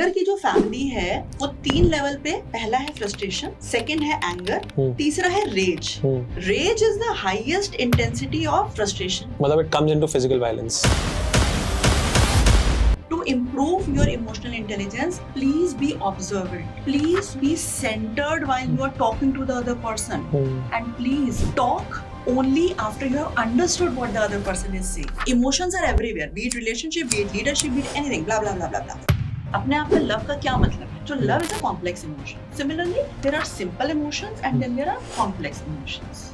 Anger की जो family है वो 3 लेवल पे, पहला है फ्रस्ट्रेशन, सेकंड है एंगर, तीसरा है rage. Rage is the highest intensity of frustration. मतलब it comes into physical violence. To improve your emotional intelligence, please be observant. Please be centered while you are talking to the other person. And please talk only after you have understood what the other person is saying. Emotions are everywhere, be it relationship, be it leadership, be it anything, blah blah blah blah blah. अपने आप में love का क्या मतलब है? जो love is a complex emotion. Similarly, there are simple emotions and then there are complex emotions.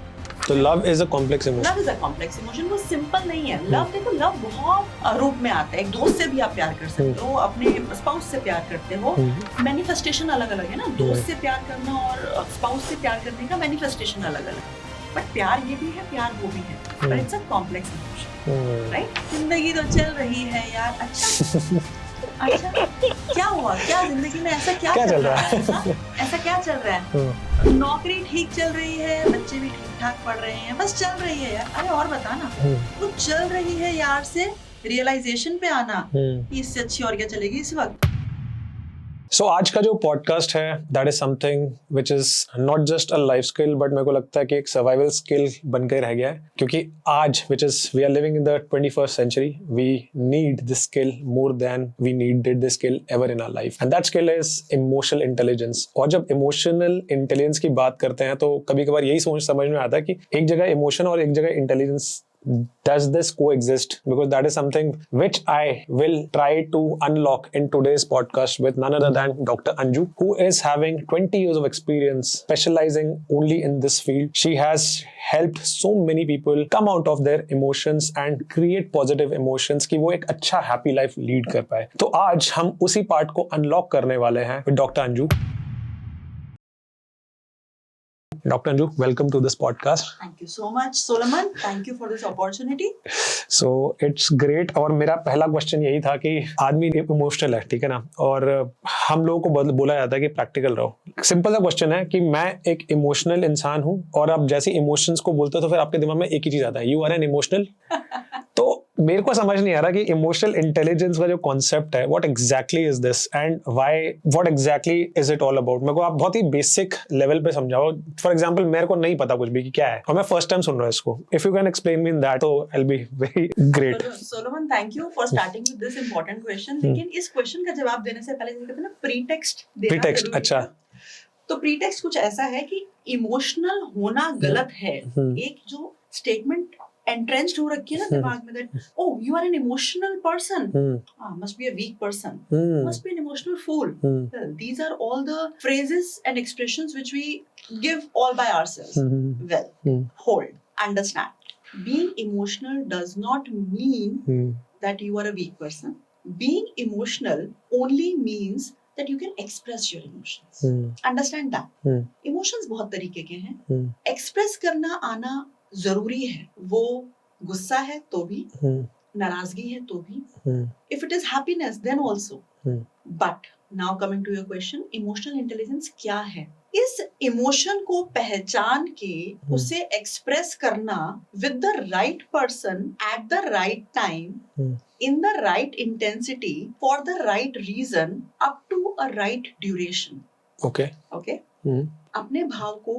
तो love is a complex emotion. Love is a complex emotion, वो सिंपल नहीं है। लव देखो, लव बहुत रूप में आता है। एक दोस्त से भी आप प्यार कर सकते हो, अपने स्पाउस से प्यार करते हो। मैनिफेस्टेशन अलग अलग है ना, दोस्त से प्यार करना और स्पाउस से प्यार करने का मैनिफेस्टेशन अलग अलग है। बट प्यार ये भी है, प्यार वो भी है, but it's a complex emotion, right? जिंदगी तो चल रही है यार। अच्छा अच्छा, क्या हुआ? क्या जिंदगी में ऐसा क्या चल रहा है? ऐसा क्या चल रहा है? नौकरी ठीक चल रही है, बच्चे भी ठीक ठाक पढ़ रहे हैं, बस चल रही है यार। अरे और बता ना, वो चल रही है यार से रियलाइजेशन पे आना कि इससे अच्छी और क्या चलेगी इस वक्त। सो आज का जो पॉडकास्ट है that is something which is not just a life skill, but मेरे को लगता है कि एक सर्वाइवल स्किल बनकर रह गया है, क्योंकि आज which is we are living in the 21st century, we need this skill more than we needed this skill ever in our life, and that skill is emotional intelligence. और जब emotional intelligence की बात करते हैं तो कभी कभार यही सोच समझ में आता है कि एक जगह इमोशन और एक जगह intelligence, does this coexist? Because that is something which I will try to unlock in today's podcast with none other than Dr. Anju, who is having 20 years of experience specializing only in this field. She has helped so many people come out of their emotions and create positive emotions कि वो एक अच्छा happy life lead कर पाए। तो आज हम उसी part को unlock करने वाले हैं with Dr. Anju. Dr. Anju, welcome to this podcast. Thank you so much, Solomon. Thank you for this opportunity. So it's great. और मेरा पहला क्वेश्चन यही था कि आदमी इमोशनल है, ठीक है ना, और हम लोगों को बोला जाता है कि प्रैक्टिकल रहो। सिंपल सा क्वेश्चन है कि मैं एक इमोशनल इंसान हूँ, और आप जैसे इमोशंस को बोलते हो तो फिर आपके दिमाग में एक ही चीज आता है, यू आर एन इमोशनल। तो मेरे को समझ नहीं आ रहा कि इमोशनल इंटेलिजेंस का जो कॉन्सेप्ट है, what exactly is this and why, what exactly is it all about. मेरे को आप बहुत ही बेसिक लेवल पे समझाओ। फॉर एग्जांपल मेरे को नहीं पता कुछ भी कि क्या है, और मैं फर्स्ट टाइम सुन रहा हूँ इसको। If you can explain me in that, तो I will be very great. Solomon, thank you for starting with this important question. लेकिन इस क्वेश्चन का जवाब देने से पहले कहते हैं ना, प्रीटेक्स्ट देना प्रीटेक्स्ट, जरूरी अच्छा। है। तो प्रीटेक्स्ट कुछ ऐसा है कि इमोशनल होना गलत है। एक जो स्टेटमेंट entrenched हो रखी है ना दिमाग में, that oh you are an emotional person, must be a weak person, must be an emotional fool. Well, these are all the phrases and expressions which we give all by ourselves. Well, hold, understand, being emotional does not mean that you are a weak person. Being emotional only means that you can express your emotions. Understand that. Emotions बहुत तरीके के हैं। express करना आना जरूरी है। वो गुस्सा है तो भी, नाराजगी है तो भी, if it is happiness then also. But now coming to your question, emotional intelligence क्या है? इस इमोशन को पहचान के उसे एक्सप्रेस करना with the right person at the right time in the right intensity for the right reason up to a right duration. Okay. अपने भाव को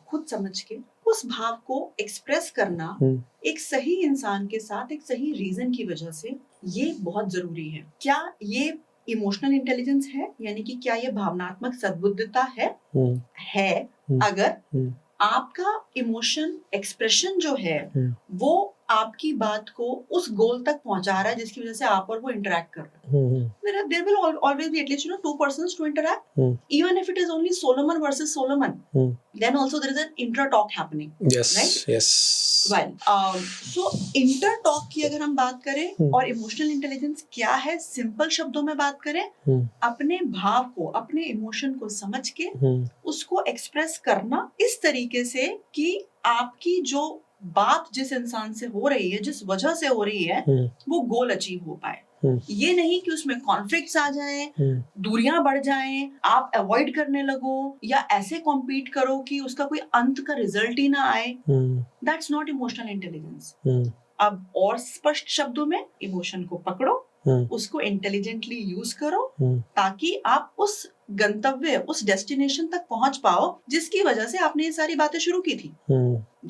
खुद समझ के उस भाव को एक्सप्रेस करना एक सही इंसान के साथ एक सही रीजन की वजह से, ये बहुत जरूरी है। क्या ये इमोशनल इंटेलिजेंस है? यानी कि क्या ये भावनात्मक सद्बुद्धता है? है। अगर आपका इमोशन एक्सप्रेशन जो है वो आपकी बात को उस गोल तक पहुंचा रहा है जिसकी वजह से आप और वो इंटरेक्ट कर रहे हैं, there will always be at least two persons to interact. Even if it is only Solomon versus Solomon, then also there is an inter talk happening. Yes, right? Yes. Well, so inter talk की अगर हम बात करें और emotional intelligence क्या है, simple शब्दों में बात करें, अपने भाव को, अपने इमोशन को समझ के उसको एक्सप्रेस करना इस तरीके से कि आपकी जो बात जिस इंसान से हो रही है, जिस वजह से हो रही है, वो गोल अचीव हो पाए। ये नहीं कि उसमें कॉन्फ्लिक्ट्स आ जाएं, दूरियां बढ़ जाएं, आप अवॉइड करने लगो या ऐसे कॉम्पीट करो कि उसका कोई अंत का रिजल्ट ही ना आए। That's not emotional intelligence. अब और स्पष्ट शब्दों में, इमोशन को पकड़ो, उसको इंटेलिजेंटली यूज करो ताकि आप उस गंतव्य, उस डेस्टिनेशन तक पहुंच पाओ जिसकी वजह से आपने ये सारी बातें शुरू की थी.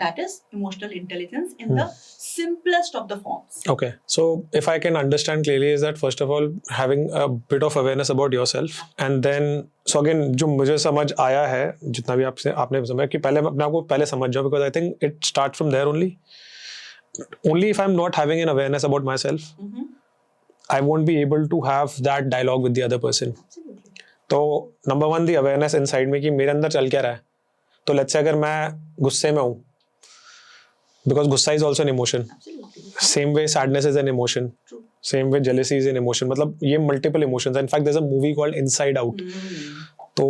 That is emotional intelligence in the simplest of the forms. Okay, so if I can understand clearly is that first of all having a bit of awareness about yourself and then so again जो मुझे समझ आया है जितना भी आपने समझा कि पहले मैं अपने आप को पहले समझ जाऊँ because I think it starts from there only if I'm not having an awareness about myself I won't be able to have that dialogue with the other person. Absolutely. तो नंबर 1 दी अवेयरनेस इनसाइड में कि मेरे अंदर चल क्या रहा है. तो लेट्स से अगर मैं गुस्से में हूँ बिकॉज गुस्सा is also an emotion, same way sadness is an emotion, same way jealousy is an emotion. मतलब ये मल्टीपल इमोशंस हैं. In fact there is a movie called inside out. तो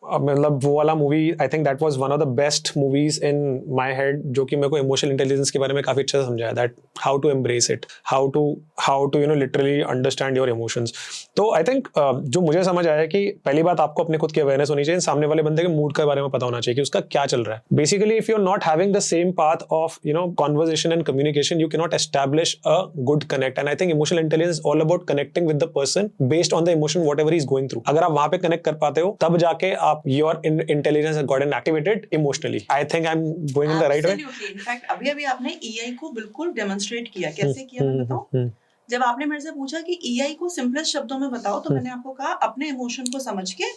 मतलब वो वाला movie I think that was one of the best movies in my head जो कि मेरे को इमोशनल इंटेलिजेंस के बारे में काफी अच्छे से समझाया. That how to embrace it, how to you know literally understand your emotions. तो आई थिंक जो मुझे समझ आया कि पहली बात आपको अपने खुद की अवेयरनेस होनी चाहिए, सामने वाले बंदे के मूड के बारे में पता होना चाहिए कि उसका क्या चल रहा है. Basically if you are not having the same path of you know conversation and communication you can not establish a good connect. And I think emotional intelligence all about connecting with the person based on the emotion whatever he is going through. अगर आप वहां पे connect कर पाते हो तब जाके आप your intelligence has gotten activated emotionally. I think I'm going in the right way. Absolutely. In fact, अभी आपने EI को बिल्कुल demonstrate किया. कैसे किया मैं बताऊं? जब आपने मेरे से पूछा कि EI को simplest शब्दों में बताओ तो मैंने आपको कहा अपने emotion को समझ के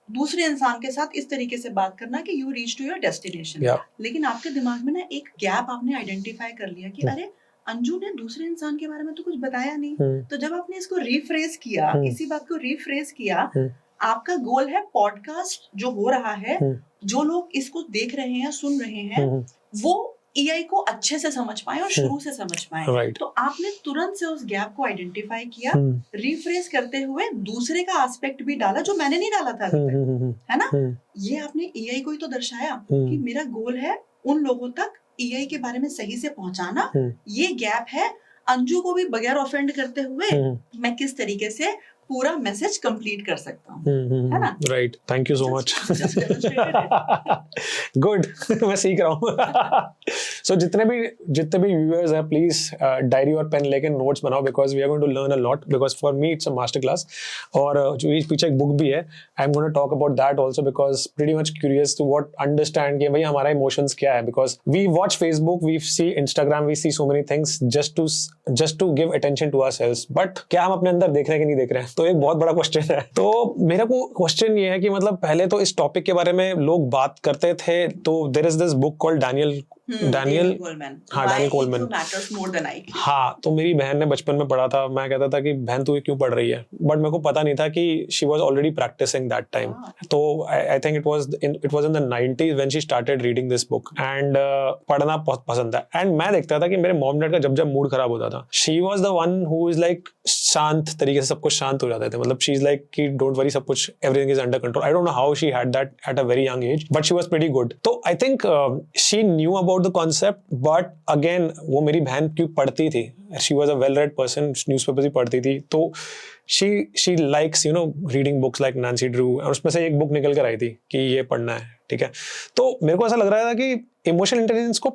दूसरे इंसान के साथ इस तरीके से बात करना कि you reach to your destination. लेकिन आपके दिमाग में ना एक गैप आपने आइडेंटिफाई कर लिया कि अरे अंजू ने दूसरे इंसान के बारे में तो कुछ बताया नहीं. तो जब आपने इसको रिफ्रेज किया, इसी बात को रिफ्रेज किया, आपका गोल है पॉडकास्ट जो हो रहा है, जो लोग इसको देख रहे हैं, सुन रहे हैं, वो EI को अच्छे से समझ पाए और शुरू से समझ पाए. Right. तो आपने तुरंत से उस गैप को आइडेंटिफाई किया, रिफ्रेश करते हुए दूसरे का एस्पेक्ट भी डाला जो मैंने नहीं डाला था अभी तक, है ना. ये आपने EI को ही तो दर्शाया कि मेरा गोल है उन लोगों तक EI के बारे में सही से पहुंचाना. ये गैप है अंजू को भी बगैर ऑफेंड करते हुए मैं किस तरीके से पूरा मैसेज कंप्लीट कर सकता हूँ, है ना. Right, thank you so much. Good. मैं सीख रहा हूँ. सो जितने भी व्यूअर्स हैं प्लीज डायरी और पेन लेके नोट्स बनाओ because we are going to learn a lot. Because for me it's a master class. और जो ये पीछे एक बुक भी है I am going to talk about that also because pretty much curious to what understand कि भाई हमारा इमोशंस क्या है. Because we watch Facebook, we see Instagram, we see so many things just to give attention to ourselves. But क्या हम अपने अंदर देख रहे हैं कि नहीं देख रहे हैं? तो एक बहुत बड़ा क्वेश्चन है. तो मेरा को क्वेश्चन ये है कि मतलब पहले तो इस टॉपिक के बारे में लोग बात करते थे. तो there is this book called Daniel Goleman. हाँ, डैनियल कोलमैन. हाँ, तो मेरी बहन ने बचपन में पढ़ा था. मैं कहता था कि बहन तू ये क्यों पढ़ रही है, बट मेरे को पता नहीं था कि she was already practising that time. तो I think it was in the 90s when she started reading this book and पढ़ना बहुत पसंद था. एंड मैं देखता था कि मेरे मॉम डैड का जब मूड खराब होता था she was the one who is like शांत तरीके से सब कुछ शांत हो जाते थे. मतलब शी इज लाइक कि डोंट वरी, सब कुछ everything is under control. I don't know how she had that at a very young age but she was pretty good. तो I think she knew about the concept. But again वो मेरी बहन क्यों पढ़ती थी, she was a well read person, newspapers ही पढ़ती थी. तो she likes you know reading books like Nancy Drew. और उसमें से एक बुक निकल कर आई थी कि ये पढ़ना है, ठीक है. तो मेरे को ऐसा लग रहा था कि इमोशनल इंटेलिजेंस को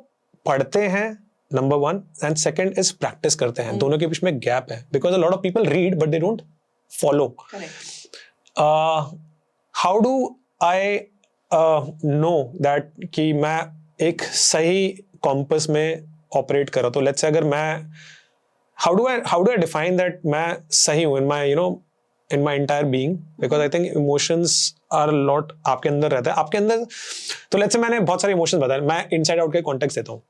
पढ़ते हैं number 1 and second is practice करते हैं. दोनों के बीच में गैप है because a lot of people read but they don't follow. How do I know that कि मैं एक सही कॉम्पस में ऑपरेट कर रहा हूं? तो लेट्स से अगर मैं how do I define that मैं सही हूं in my you know in my entire being. Because I think emotions are a lot आपके अंदर रहता है, आपके अंदर. तो लेट्स से मैंने बहुत सारे इमोशंस बताए, मैं इनसाइड आउट के कॉन्टेक्स्ट देता हूँ.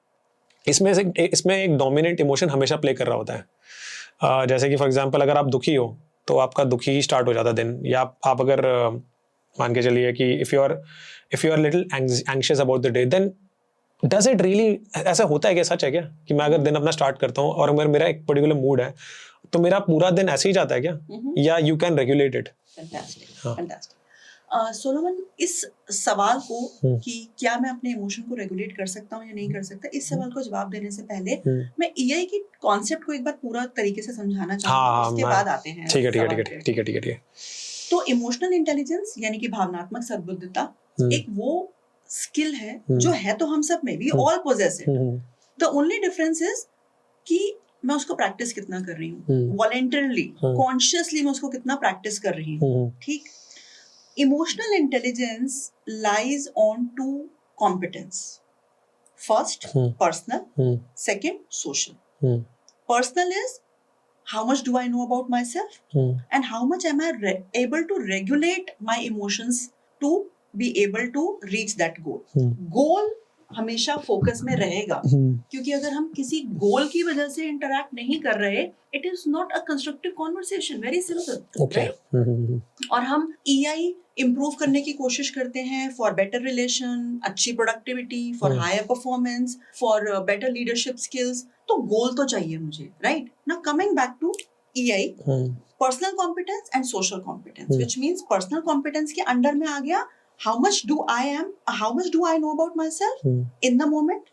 इसमें एक डोमिनेंट इमोशन हमेशा प्ले कर रहा होता है. जैसे कि फॉर एग्जांपल अगर आप दुखी हो तो आपका दुखी ही स्टार्ट हो जाता है दिन. या आप अगर मान के चलिए कि if you are little anxious about the day then does it really ऐसा होता है क्या, सच है क्या कि मैं अगर दिन अपना स्टार्ट करता हूँ और अगर मेरा एक पर्टिकुलर मूड है तो मेरा पूरा दिन ऐसे ही जाता है क्या, या you can regulate it? Solomon, इस सवाल को कि क्या मैं अपने इमोशन को रेगुलेट कर सकता हूँ या नहीं कर सकता, इस सवाल को जवाब देने से पहले मैं EI की कॉन्सेप्ट को एक बार पूरा तरीके से समझाना चाहूँगी. उसके बाद आते हैं. ठीक है. तो इमोशनल इंटेलिजेंस यानी कि भावनात्मक सद्बुद्धता एक वो स्किल है जो है तो हम सब में, we all possess it. The only difference is कि मैं उसको प्रैक्टिस कितना कर रही हूँ, वॉलेंटरली कॉन्शियसली मैं उसको कितना प्रैक्टिस कर रही हूँ. ठीक. Emotional intelligence lies on two competence. First personal, second social. Personal is how much do I know about myself and how much am I able to regulate my emotions to be able to reach that goal. Goal हमेशा focus में रहेगा क्योंकि अगर हम किसी गोल की वजह से इंटरैक्ट नहीं कर रहे, it is not a constructive conversation. Very simple. और हम EI इम्प्रूव करने की कोशिश करते हैं फॉर बेटर रिलेशन, अच्छी productivity, for higher performance, for better leadership skills. तो गोल तो चाहिए मुझे, right? Now coming back to EI, personal competence and social competence, which means personal competence के अंडर में आ गया how much do I know about myself in the moment,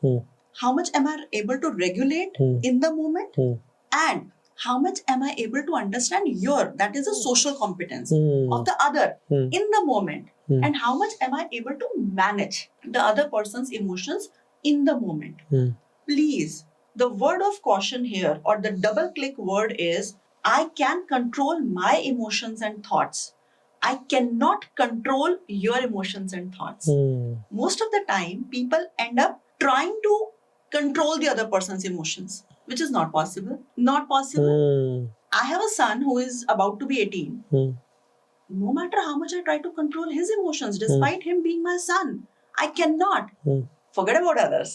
how much am I able to regulate in the moment, and how much am I able to understand that is a social competence of the other in the moment, and how much am I able to manage the other person's emotions in the moment. Please, the word of caution here, or the double click word is, I can control my emotions and thoughts. I cannot control your emotions and thoughts. Most of the time, people end up trying to control the other person's emotions, which is not possible. Not possible. I have a son who is about to be 18. No matter how much I try to control his emotions, despite him being my son, I cannot. Forget about others.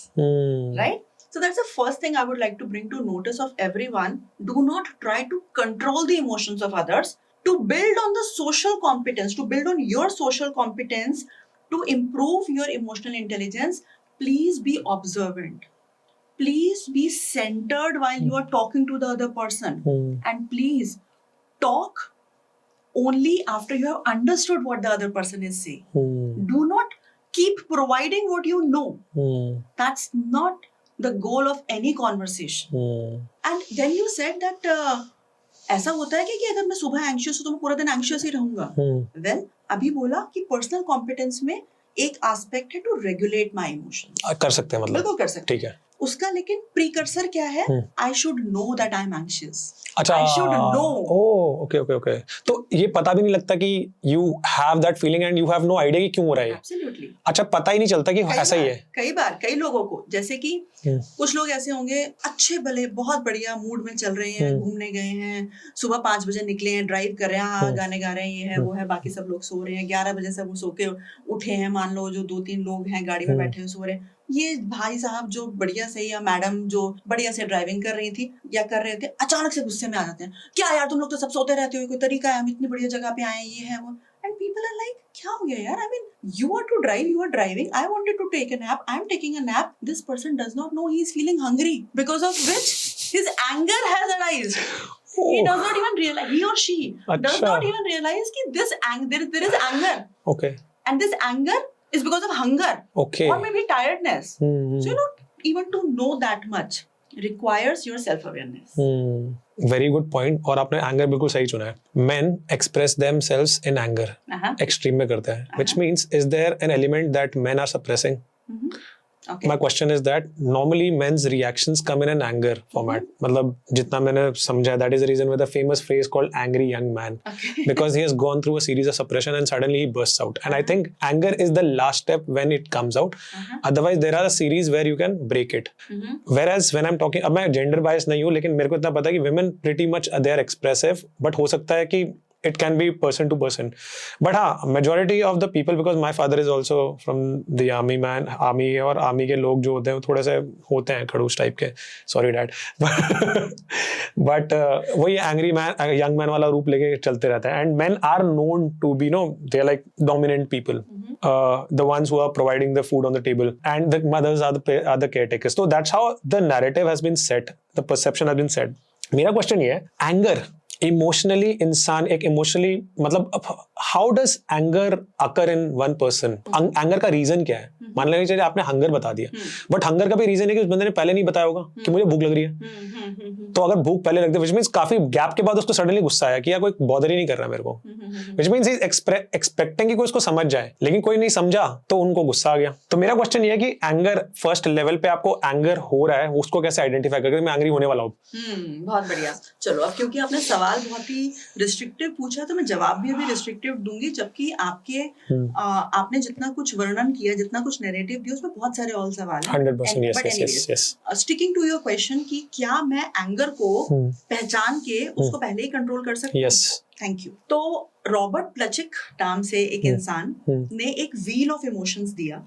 Right? So that's the first thing I would like to bring to notice of everyone. Do not try to control the emotions of others. To build on the social competence, to build on your social competence, to improve your emotional intelligence, please be observant. Please be centered while you are talking to the other person. And please talk only after you have understood what the other person is saying. Do not keep providing what you know. That's not the goal of any conversation. And then you said that ऐसा होता है कि अगर मैं सुबह anxious हूँ तो मैं पूरा दिन एंग्शियस ही रहूंगा. वेल, अभी बोला कि पर्सनल कॉम्पिटेंस में एक एस्पेक्ट है टू रेगुलेट माय इमोशंस. कर सकते हैं, मतलब बिल्कुल कर सकते हैं. ठीक है. उसका लेकिन प्रीकर्सर क्या है? I should know that I M anxious. अच्छा, आई शुड नो. ओके. तो ये पता भी नहीं लगता कि you have that feeling and you have no idea कि क्यों हो रहा है. एब्सोल्युटली. अच्छा, पता ही नहीं चलता कि ऐसा ही है. कई बार कई लोगों को, जैसे कि कुछ लोग ऐसे होंगे अच्छे भले बहुत बढ़िया मूड में चल रहे हैं, घूमने गए हैं, सुबह 5 बजे निकले हैं, ड्राइव कर रहे हैं, हाँ गाने गा रहे हैं, ये है वो है, बाकी सब लोग सो रहे हैं, 11 बजे सब सो के उठे हैं, मान लो जो 2-3 लोग हैं गाड़ी में बैठे हुए सो रहे हैं. ये भाई साहब जो बढ़िया से, या मैडम जो बढ़िया से ड्राइविंग कर रही थी या कर रहे थे, अचानक से गुस्से में आ जाते हैं. क्या यार तुम लोग तो सब सोते रहते हो, कोई तरीका है, हम इतनी बढ़िया जगह पे आए हैं, ये है वो. And people are like, क्या हो गया यार? I mean, you are to drive, you are driving. I wanted to take a nap. I am taking a nap. This person does not know he is feeling hungry, because of which his anger has arised. He does not even realize, he or she does not even realize that there is anger. Okay. And this anger is because of hunger. Okay. Or maybe tiredness. So you know, even to know that much requires your self-awareness. Very good point. और आपने anger बिल्कुल सही चुना है. Men express themselves in anger. Extreme में करते हैं. Which means, is there an element that men are suppressing? Okay. My question is that normally men's reactions come in an anger format. मतलब जितना मैंने समझा, that is the reason with a famous phrase called angry young man. Okay. Because he has gone through a series of suppression and suddenly he bursts out. And I think anger is the last step when it comes out. Otherwise there are a series where you can break it. Whereas when I'm talking, अब मैं gender bias नहीं हूँ, लेकिन मेरे को इतना पता है कि women pretty much they are expressive, but हो सकता है कि it can be person to person. But हाँ, majority of the people, because my father is also from the army man, army, और army के लोग जो होते हैं वो थोड़े से होते हैं खड़ूस टाइप के. Sorry dad. But वो ये angry man, young man वाला रूप लेके चलते रहते हैं. And men are known to be, they are like dominant people. The ones who are providing the food on the table, and the mothers are the caretakers. So that's how the narrative has been set, the perception has been set. मेरा question ये है, anger emotionally इंसान एक emotionally मतलब how does anger occur in one person? Anger का reason क्या है? मान लेना चाहिए आपने हंगर बता दिया, बट हंगर का भी रीजन है कि उस बंदे ने पहले नहीं बताया होगा कि मुझे भूख लग रही है। तो अगर भूख पहले लगती है, विच मींस काफी गैप के बाद उसको सडनली गुस्सा आया कि यार कोई बॉदर ही नहीं कर रहा मेरे को, विच मींस ही एक्सपेक्टिंग कि कोई उसको समझ जाए, लेकिन कोई नहीं समझा तो उनको गुस्सा आ गया। तो मेरा क्वेश्चन ये है कि एंगर फर्स्ट लेवल पे आपको एंगर हो रहा है, उसको कैसे आइडेंटिफाई करके मैं एंग्री होने वाला हूँ? बहुत बढ़िया। चलो, अब क्योंकि आपने सवाल बहुत ही रिस्ट्रिक्टिव पूछा तो मैं जवाब भी अभी रिस्ट्रिक्टिव दूंगी, जबकि आपने जितना कुछ वर्णन किया, जितना कुछ नैरेटिव दिया, उसमें बहुत सारे और सवाल हैं। 100% yes. Sticking to your question कि क्या मैं एंगर को पहचान के उसको पहले ही कंट्रोल कर सकती हूँ? Thank you. तो रॉबर्ट प्लचिक नाम से एक इंसान ने एक व्हील ऑफ इमोशंस दिया,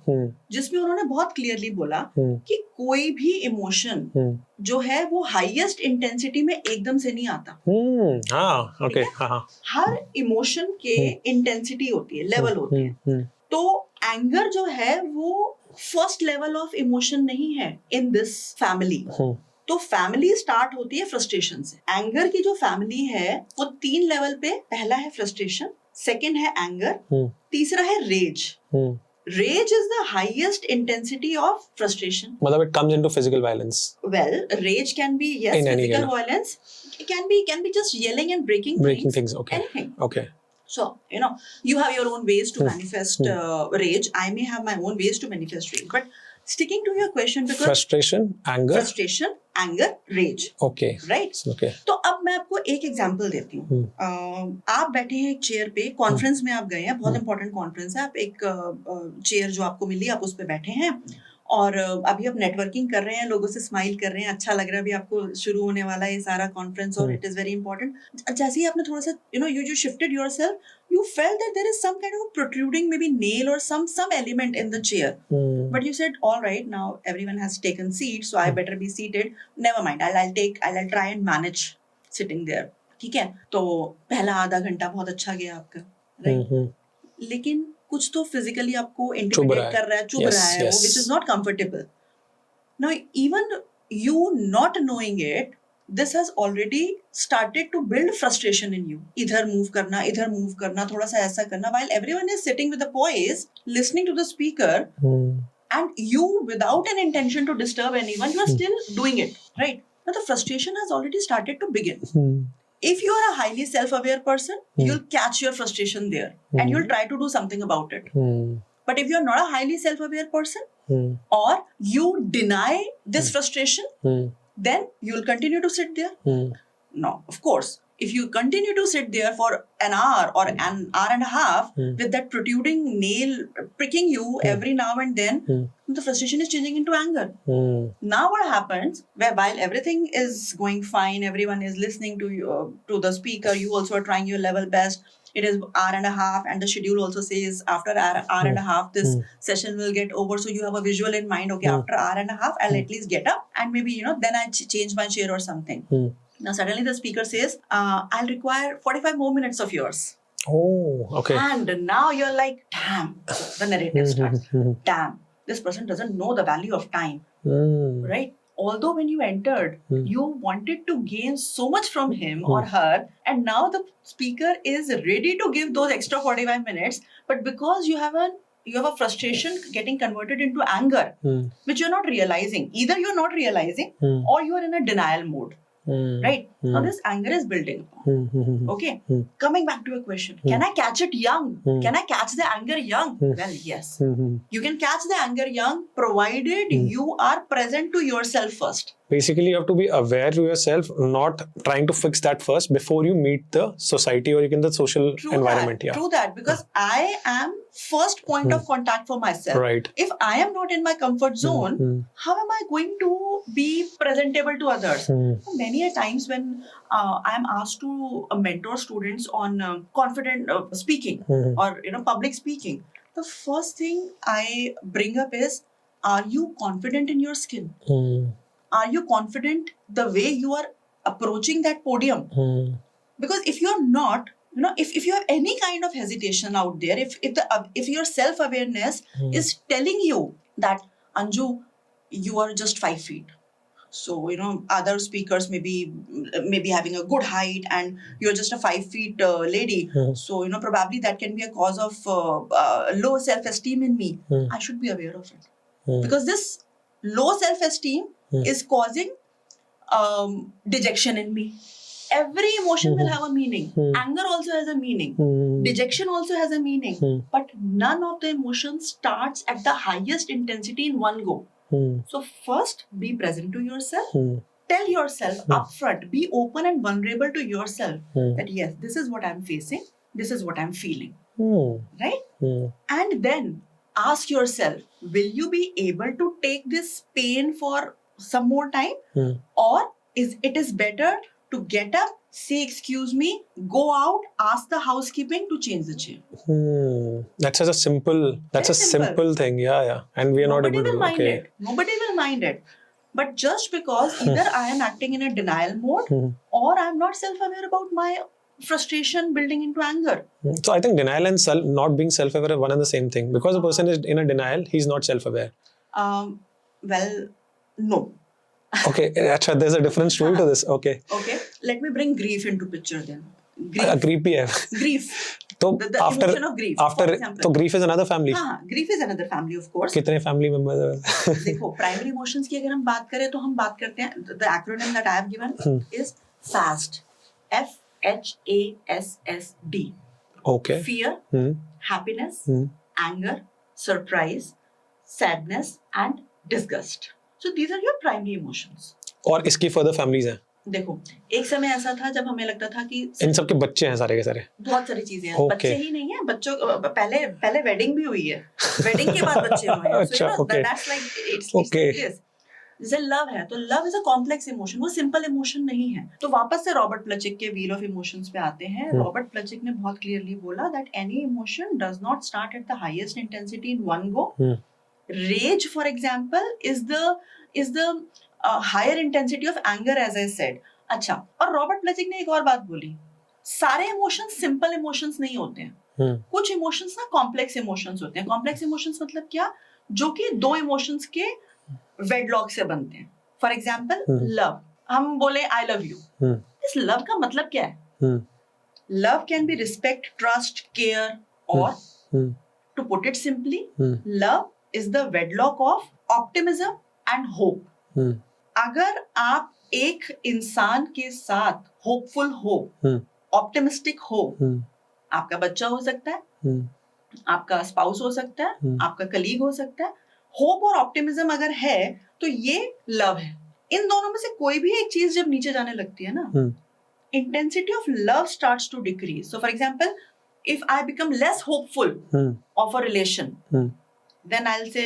जिसमें उन्होंने बहुत क्लियरली बोला कि कोई भी इमोशन जो है वो हाईएस्ट इंटेंसिटी में एकदम से नहीं आता। हर इमोशन के इंटेंसिटी होती है, लेवल होते हैं। तो एंगर जो है वो फर्स्ट लेवल ऑफ इमोशन नहीं है इन दिस फैमिली। तो फैमिली स्टार्ट होती है फ्रस्ट्रेशन से। एंगर की जो फैमिली है वो 3 लेवल पे, पहला है फ्रस्ट्रेशन, सेकंड है एंगर, तीसरा है raise. Rage is the highest intensity of frustration. मतलब it comes into physical violence. Well, rage can be physical violence. It can be just yelling and breaking things. Okay. Anything. Okay. So you have your own ways to manifest rage. I may have my own ways to manifest rage. But sticking to your question, because frustration, anger, rage. Okay. Right. Okay. तो अब मैं आपको एक example देती हूँ। आप बैठे हैं एक चेयर पे, कॉन्फ्रेंस में आप गए हैं, बहुत इंपॉर्टेंट कॉन्फ्रेंस है, आप एक चेयर जो आपको मिली आप उस पे बैठे हैं और अभी आप नेटवर्किंग कर रहे हैं, लोगों से स्माइल कर रहे हैं, अच्छा लग रहा है, अभी आपको शुरू होने वाला है ये सारा कॉन्फ्रेंस और इट इज वेरी इंपॉर्टेंट। जैसे ही आपने थोड़ा सा you just shifted yourself, you felt that there is some kind of a protruding maybe nail or some element in the chair, but you said all right, now everyone has taken seats, so I better be seated, never mind, I'll try and manage sitting there. ठीक है, तो पहला आधा घंटा बहुत अच्छा गया आपका, राइट? लेकिन कुछ तो फिजिकली आपको इंटिमिडेट कर रहा है, चुभ रहा है, वो which is not comfortable. Now even you not knowing it, this has already started to build frustration in you. इधर move करना, थोड़ा सा ऐसा करना, while everyone is sitting with the poise, listening to the speaker, and you, without an intention to disturb anyone, you are still doing it, right? Now the frustration has already started to begin. If you are a highly self-aware person, you'll catch your frustration there and you'll try to do something about it. But if you're not a highly self-aware person, or you deny this frustration, then you'll continue to sit there. No, of course, if you continue to sit there for an hour or an hour and a half with that protruding nail pricking you every now and then, the frustration is changing into anger. Now what happens, where while everything is going fine, everyone is listening to you, to the speaker, you also are trying your level best, it is hour and a half and the schedule also says after hour and a half this session will get over, so you have a visual in mind, okay, after hour and a half I'll at least get up and maybe then I change my chair or something. Now suddenly the speaker says, I'll require 45 more minutes of yours. Oh, okay. And now you're like, damn, the narrative starts. Damn, this person doesn't know the value of time. Right? Although when you entered, you wanted to gain so much from him or her, and now the speaker is ready to give those extra 45 minutes, but because you have a frustration getting converted into anger, which you're not realizing. Either you're not realizing or you are in a denial mode. Right? Now this anger is building. Okay? Coming back to your question, can I catch it young? Can I catch the anger young? Well, yes. You can catch the anger young provided you are present to yourself first. Basically, you have to be aware to yourself, not trying to fix that first before you meet the society or the social environment. True that, because I am first point of contact for myself. Right. If I am not in my comfort zone, how am I going to be presentable to others? Many a times when I am asked to mentor students on confident speaking or public speaking, the first thing I bring up is, are you confident in your skill? Are you confident the way you are approaching that podium? Because if you're not, if you have any kind of hesitation out there, if your self-awareness is telling you that, Anju, you are just 5 feet, So, other speakers maybe having a good height and you're just a 5 feet lady. So, probably that can be a cause of low self-esteem in me. I should be aware of it. Because this low self-esteem is causing dejection in me. Every emotion will have a meaning. Anger also has a meaning. Dejection also has a meaning. But none of the emotions starts at the highest intensity in one go. So first, be present to yourself. Tell yourself upfront. Be open and vulnerable to yourself that yes, this is what I'm facing. This is what I'm feeling. Right? And then ask yourself, will you be able to take this pain for some more time? Or it is better to get up, say excuse me, go out, ask the housekeeping to change the chair. That's such a simple thing. Yeah. And we are not able to. Nobody will mind it. But just because either I am acting in a denial mode or I'm not self-aware about my frustration building into anger. So I think denial and not being self-aware are one and the same thing. Because a person is in a denial, he's not self-aware. Well, no. Okay, there's a different story to this. Okay. Let me bring grief into picture then. Grief bhi hai. Grief. So the emotion of grief. So grief is another family. Grief is another family, of course. कितने family members हैं? देखो, primary emotions की अगर हम बात करें तो हम बात करते हैं, the acronym that I have given is FAST. FHASSD. Okay. Fear, happiness, anger, surprise, sadness and disgust. So these are your primary emotions. और इसकी further families हैं. देखो, एक समय ऐसा था जब हमें लगता था कि इन सब के बच्चे हैं सारे के सारे. बहुत सारी चीजें हैं. बच्चे ही नहीं है, बच्चों पहले वेडिंग भी हुई है. वेडिंग के बाद बच्चे हुए हैं. So that's like it's जैसे लव है, तो love is a complex emotion, वो सिंपल इमोशन नहीं है. तो वापस से रॉबर्ट प्लचिक के व्हील ऑफ इमोशंस पे आते हैं. रॉबर्ट प्लचिक ने बहुत क्लियरली बोला that any emotion does not start at the highest intensity in one go. Rage, for example, is the higher intensity of anger, as I said. अच्छा, और Robert Plutchik ने एक और बात बोली, सारे इमोशंस सिंपल इमोशंस नहीं होते हैं. कुछ इमोशंस ना कॉम्प्लेक्स इमोशंस होते हैं. कॉम्प्लेक्स इमोशंस मतलब क्या? जो कि दो इमोशंस के वेडलॉक से बनते हैं. For example love. हम बोले आई लव यू. इस लव का मतलब क्या है? Love can be respect, trust, care, और to put it simply, love is the wedlock of optimism and hope. अगर आप एक इंसान के साथ होपफुल हो, ऑप्टिमिस्टिक हो, आपका बच्चा हो सकता है, आपका स्पाउस हो सकता है, आपका कलीग हो सकता है. होप और ऑप्टिमिज्म अगर है तो ये लव है. इन दोनों में से कोई भी एक चीज जब नीचे जाने लगती है ना, intensity of love starts to decrease. So for example, if I become less hopeful of a relation, then I'll say,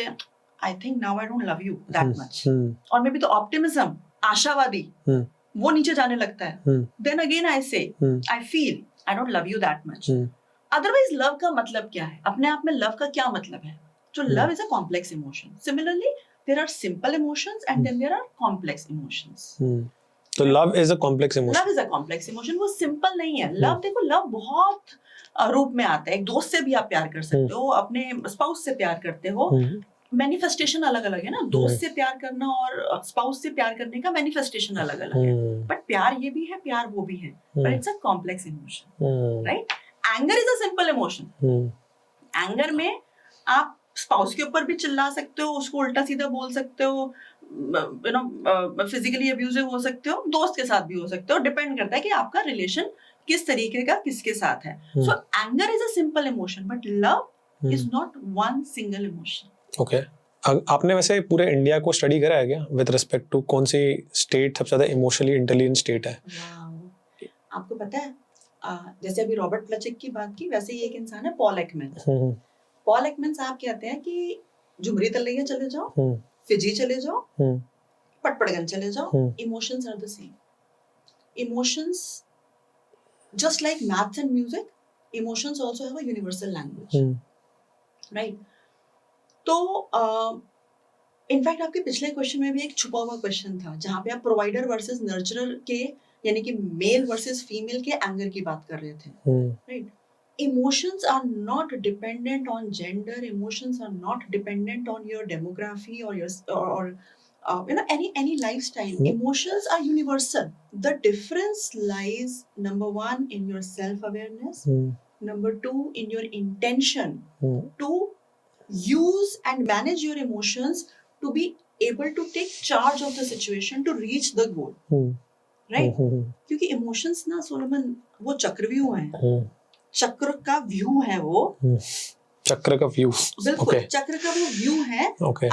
I think now I don't love you that much. Or maybe the optimism, आशावादी, वो नीचे जाने लगता है. Then again I say, I feel I don't love you that much. Otherwise, love का मतलब क्या है? अपने आप में love का क्या मतलब है? So love is a complex emotion. Similarly, there are simple emotions and then there are complex emotions. तो love is a complex emotion. Love is a complex emotion. वो simple नहीं है. Love, देखो, love बहुत रूप में आता है. एक दोस्त से भी आप प्यार कर सकते हो, अपने स्पाउस से प्यार करते हो. मैनिफेस्टेशन अलग अलग है ना. दोस्त से प्यार करना और स्पाउस से प्यार करने का मैनिफेस्टेशन अलग अलग है. बट प्यार ये भी है, प्यार वो भी है. But it's a complex emotion, right? Anger is a simple emotion. Anger में आप स्पाउस के ऊपर भी चिल्ला सकते हो, उसको उल्टा सीधा बोल सकते हो, फिजिकली अब्यूजिव हो सकते हो, दोस्त के साथ भी हो सकते हो. डिपेंड करता है कि आपका रिलेशन किस तरीके का किसके साथ है. सो anger is a simple emotion, but love is not one single emotion. Okay. आपने वैसे पूरे इंडिया को स्टडी करा है क्या विद रिस्पेक्ट टू कौन सी स्टेट सबसे ज्यादा इमोशनली इंटेलिजेंट स्टेट है? आपको पता है, जैसे अभी रॉबर्ट प्लचिक की बात की, वैसे ही एक इंसान है पॉल एकमैन. पॉल एकमैन साहब कहते हैं कि जुमरी तलैया चले जाओ, फिजी चले जाओ, पटपड़गन चले जाओ, emotions are the same. Emotions, just like maths and music, emotions also have a universal language, right? तो इनफैक्ट आपके पिछले क्वेश्चन में भी एक छुपा हुआ क्वेश्चन था जहाँ पे आप प्रोवाइडर वर्सेस नर्चरर के, यानी कि मेल वर्सेस फीमेल के एंगर की बात कर रहे थे, right? Emotions are not dependent on gender. Emotions are not dependent on your demography or any lifestyle, emotions are universal. The difference lies, number one, in your self-awareness. Number two, in your intention to use and manage your emotions to be able to take charge of the situation to reach the goal. Right? क्योंकि emotions ना Solomon वो चक्रव्यूह है, चक्र का view है वो, चक्र का व्यू, बिल्कुल चक्र का वो व्यू है.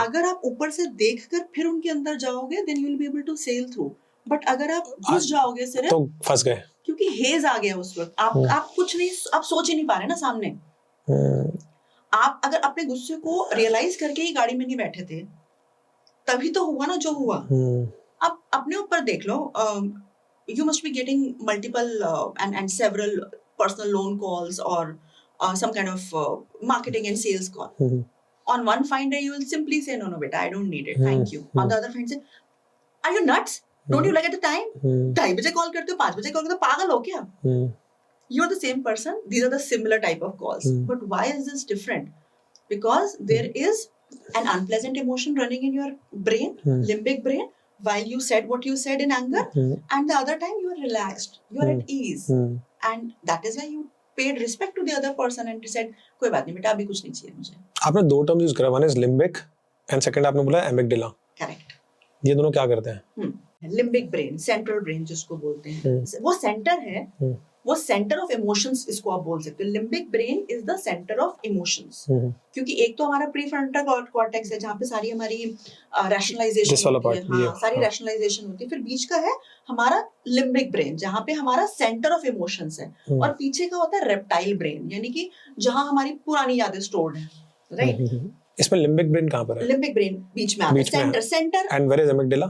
अगर आप ऊपर से देखकर फिर उनके अंदर जाओगे then you will be able to sail through. But अगर आप घुस जाओगे सिर्फ तो फंस गए, क्योंकि हेज आ गया उस वक्त. आप कुछ नहीं, आप सोच ही नहीं पा रहे ना सामने. आप अगर अपने गुस्से को रियलाइज करके ही गाड़ी में नहीं बैठे थे तभी तो हुआ ना जो हुआ. आप अपने ऊपर देख लो. You must be getting multiple and several personal loan calls or some kind of marketing and sales call. On one fine day, you will simply say, no, beta, I don't need it. Thank you. On the other fine say, are you nuts? Don't you look at the time? 2:30 बजे call करते हो, 5 बजे call करते हो, पागल हो क्या? You are the same person. These are the similar type of calls. But why is this different? Because there is an unpleasant emotion running in your brain, limbic brain, while you said what you said in anger, and the other time you are relaxed, you are at ease, and that is why you paid respect to the other person and said कोई बात नहीं बेटा, अभी कुछ नहीं चाहिए मुझे. आपने दो टर्म यूज करा, one is limbic and second आपने बोला एमिगडाला. करेक्ट. ये दोनों क्या करते हैं? लिम्बिक ब्रेन, सेंट्रल ब्रेन जिसको बोलते हैं, वो सेंटर है, वो सेंटर ऑफ इमोशंस इसको आप बोल सकते हो. Limbic brain is the centre of emotions. क्योंकि एक तो हमारा प्रीफ्रंटल कॉर्टेक्स है जहाँ पे सारी हमारी रैशनलाइजेशन होती है, सारी रैशनलाइजेशन होती है. फिर बीच का है हमारा लिम्बिक ब्रेन जहाँ पे हमारा सेंटर ऑफ इमोशंस है, और पीछे का होता है रेप्टाइल ब्रेन, यानी कि जहाँ हमारी पुरानी यादें स्टोर्ड है. राइट. इसमें लिम्बिक ब्रेन कहाँ पर है? लिम्बिक ब्रेन बीच में आता है, centre. And where is amygdala?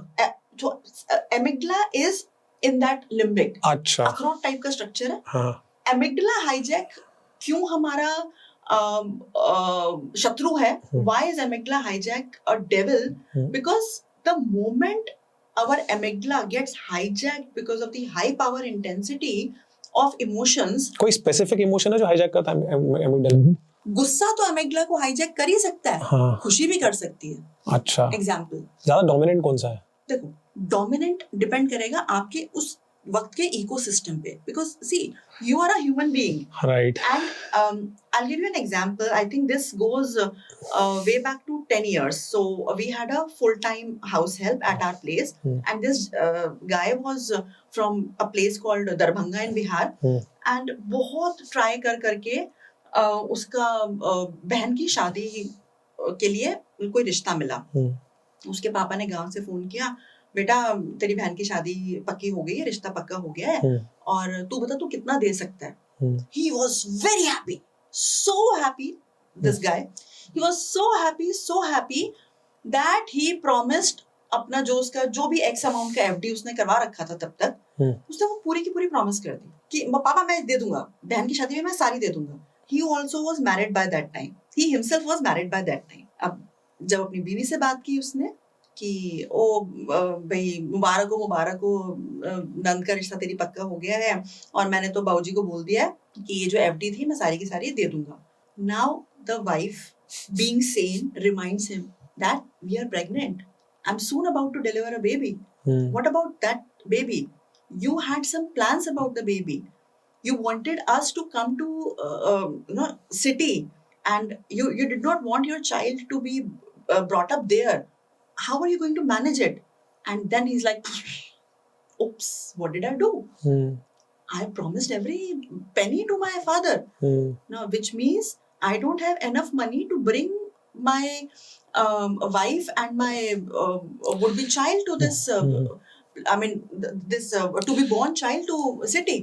Amygdala is in that limbic. अच्छा. अखरोट टाइप का स्ट्रक्चर है. हाँ. एमिगडाला हाईजैक क्यों हमारा शत्रु है? Why is amygdala hijack a devil? Because the moment our amygdala gets hijacked because of the high power intensity of emotions. कोई स्पेसिफिक इमोशन है जो हाईजैक करता है एमिगडाला? गुस्सा तो एमिगडाला को हाईजैक कर ही सकता है. हाँ. खुशी भी कर सकती है. अच्छा. एग्जाम्पल. ज्यादा डोमिनेंट कौन सा है? देखो, डोमिनेंट डिपेंड करेगा आपके उस वक्त के इकोसिस्टम पे. Because see, you are a human being, right, and I'll give you an example. I think this goes way back to 10 years. So we had a full-time house help at our place, and this guy was from a place called Darbhanga in Bihar, and बहुत try करके उसका बहन की शादी के लिए कोई रिश्ता मिला. उसके पापा ने गांव से फोन किया, बेटा तेरी बहन की शादी पक्की हो गई है, रिश्ता पक्का हो गया है, और तू बता तू कितना दे सकता है. He was very happy, so happy. This guy, he was so happy that he promised अपना जो भी X amount का FD उसने करवा रखा था तब तक, उसने वो पूरी की पूरी प्रॉमिस कर दी कि पापा मैं दे दूंगा, बहन की शादी में मैं सारी दे दूंगा. He also was married by that time. He himself was married by that time. अब जब अपनी बीवी से बात की उसने कि ओ भाई मुबारक हो, नंद का रिश्ता तेरी पक्का हो गया है, और मैंने तो बाबूजी को बोल दिया है कि ये जो एफडी थी मैं सारी की सारी दे दूंगा. Now the wife being sane reminds him that we are pregnant, I am soon about to deliver a baby. What about that baby? You had some plans about the baby. You wanted us to come to city, and you did not want your child to be brought up there. How are you going to manage it? And then he's like, oops, what did I do? I promised every penny to my father. Now, which means I don't have enough money to bring my wife and my would-be child to this this to be born child to city.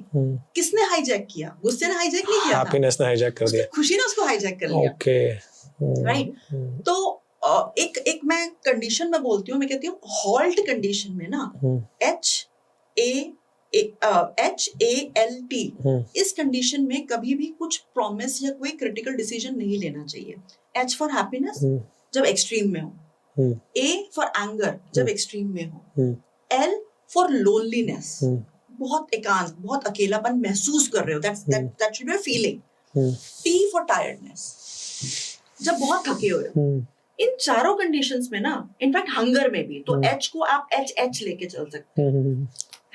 किसने hijack किया? गुस्से ने hijack नहीं किया था, happiness ने hijack कर दिया, खुशी ने उसको हाईजैक कर लिया. Okay, right. तो एक मैं कंडीशन में बोलती हूँ, मैं कहती हूँ हॉल्ट कंडीशन में ना, HALT, इस कंडीशन में कभी भी कुछ प्रॉमिस या कोई क्रिटिकल डिसीजन नहीं लेना चाहिए. H फॉर हैप्पीनेस जब एक्सट्रीम में हो, A फॉर एंगर जब एक्सट्रीम में हो, L फॉर लोनलीनेस, बहुत एकांत, बहुत अकेलापन महसूस कर रहे हो, that should be a feeling. T for tiredness, जब बहुत थके हुए हो. इन चारों कंडीशंस में ना, इनफैक्ट हंगर में भी, तो एच को आप एच लेके चल सकते हैं।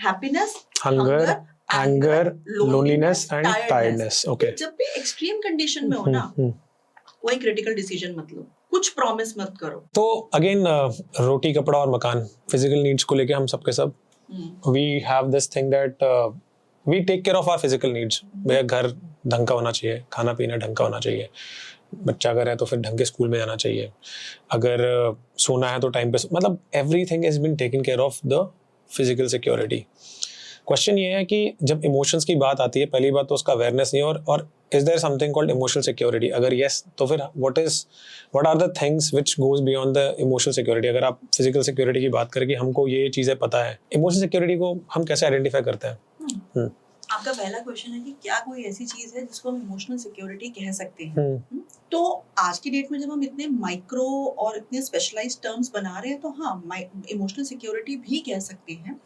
Happiness, hunger, anger, loneliness and tiredness. Okay. जब भी एक्सट्रीम कंडीशन में हो ना, कोई क्रिटिकल डिसीजन मत लो, कुछ प्रॉमिस मत करो. तो अगेन रोटी कपड़ा और मकान, फिजिकल नीड्स को लेके हम सबके सब we have this thing that we take care of our physical needs. भैया घर ढंग का होना चाहिए, खाना पीना ढंग का होना चाहिए, बच्चा अगर है तो फिर ढंग के स्कूल में जाना चाहिए, अगर सोना है तो टाइम पे, मतलब everything is been taken care of the physical security. Question ये है कि जब इमोशंस की बात आती है, पहली बात तो उसका अवेयरनेस नहीं है, और is there something called emotional security? अगर यस, तो फिर what are the things which goes beyond the emotional security? अगर आप फिजिकल सिक्योरिटी की बात करें कि हमको ये चीज़ें पता है, इमोशनल सिक्योरिटी को हम कैसे आइडेंटिफाई करते हैं? आपका पहला क्वेश्चन है कि क्या कोई ऐसी चीज है जिसको हम इमोशनल सिक्योरिटी कह सकते हैं? तो आज की डेट में जब हम इतने माइक्रो और इतने स्पेशलाइज्ड टर्म्स बना रहे हैं, तो हाँ, इमोशनल सिक्योरिटी भी कह सकते हैं.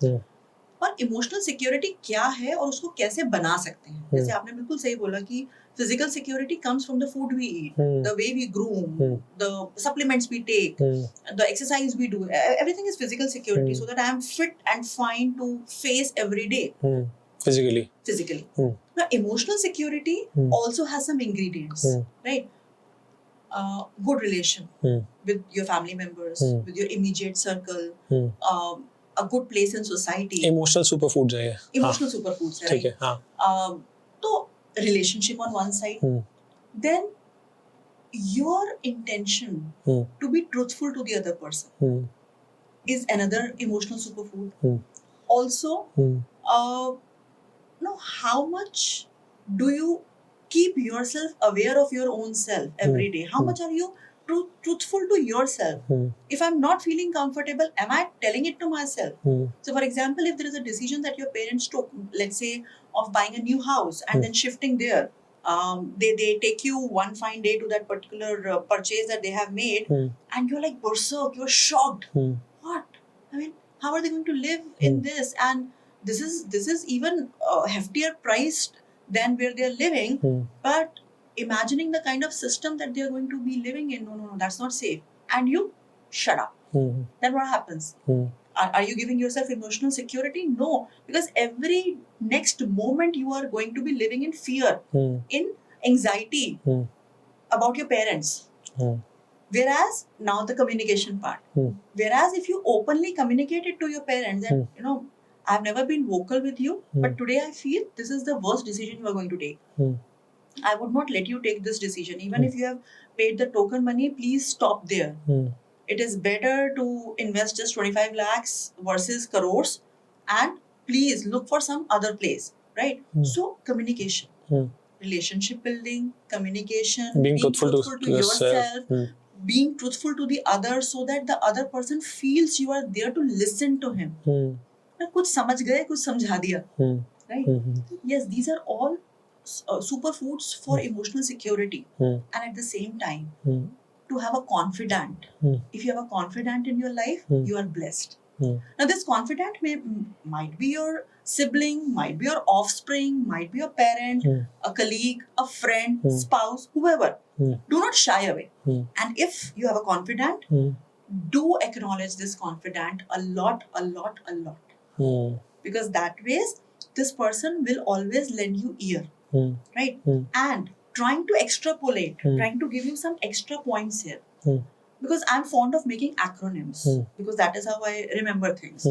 और इमोशनल सिक्योरिटी क्या है और उसको कैसे बना सकते हैं? जैसे आपने बिल्कुल सही बोला कि physical security comes from the food we eat, the way we groom, the supplements we take, the exercise we do. Everything is physical security, so that I am fit and fine to face every day. Physically. Now, emotional security also has some ingredients, right? Good relation with your family members, with your immediate circle, a good place in society. Emotional superfoods है ये. Emotional superfoods, right? ठीक है, हाँ. तो relationship on one side, then your intention to be truthful to the other person is another emotional superfood. Also, how much do you keep yourself aware of your own self every day? How much are you truthful to yourself? If I'm not feeling comfortable, am I telling it to myself? So for example, if there is a decision that your parents took, let's say of buying a new house and then shifting there, they take you one fine day to that particular purchase that they have made, and you're like berserk, you're shocked. What? I mean, how are they going to live in this? And this is even heftier priced than where they're living. But imagining the kind of system that they're going to be living in, no, that's not safe. And you shut up. Then what happens? Are you giving yourself emotional security? No, because every next moment you are going to be living in fear, in anxiety about your parents. Whereas now the communication part. Whereas if you openly communicate it to your parents that, I've never been vocal with you, but today I feel this is the worst decision you are going to take. I would not let you take this decision. Even if you have paid the token money, please stop there. It is better to invest just 25 lakhs versus crores, and please look for some other place, right? So communication, relationship building, communication, being truthful to yourself, being truthful to the other, so that the other person feels you are there to listen to him. कुछ समझ गए, कुछ समझा दिया, right? Yes, these are all superfoods for emotional security. And at the same time, to have a confidant. If you have a confidant in your life, you are blessed. Now, this confidant might be your sibling, might be your offspring, might be your parent, a colleague, a friend, spouse, whoever. Do not shy away. And if you have a confidant, do acknowledge this confidant a lot. Because that way, this person will always lend you ear, right? And trying to extrapolate, trying to give you some extra points here. Because I'm fond of making acronyms, because that is how I remember things.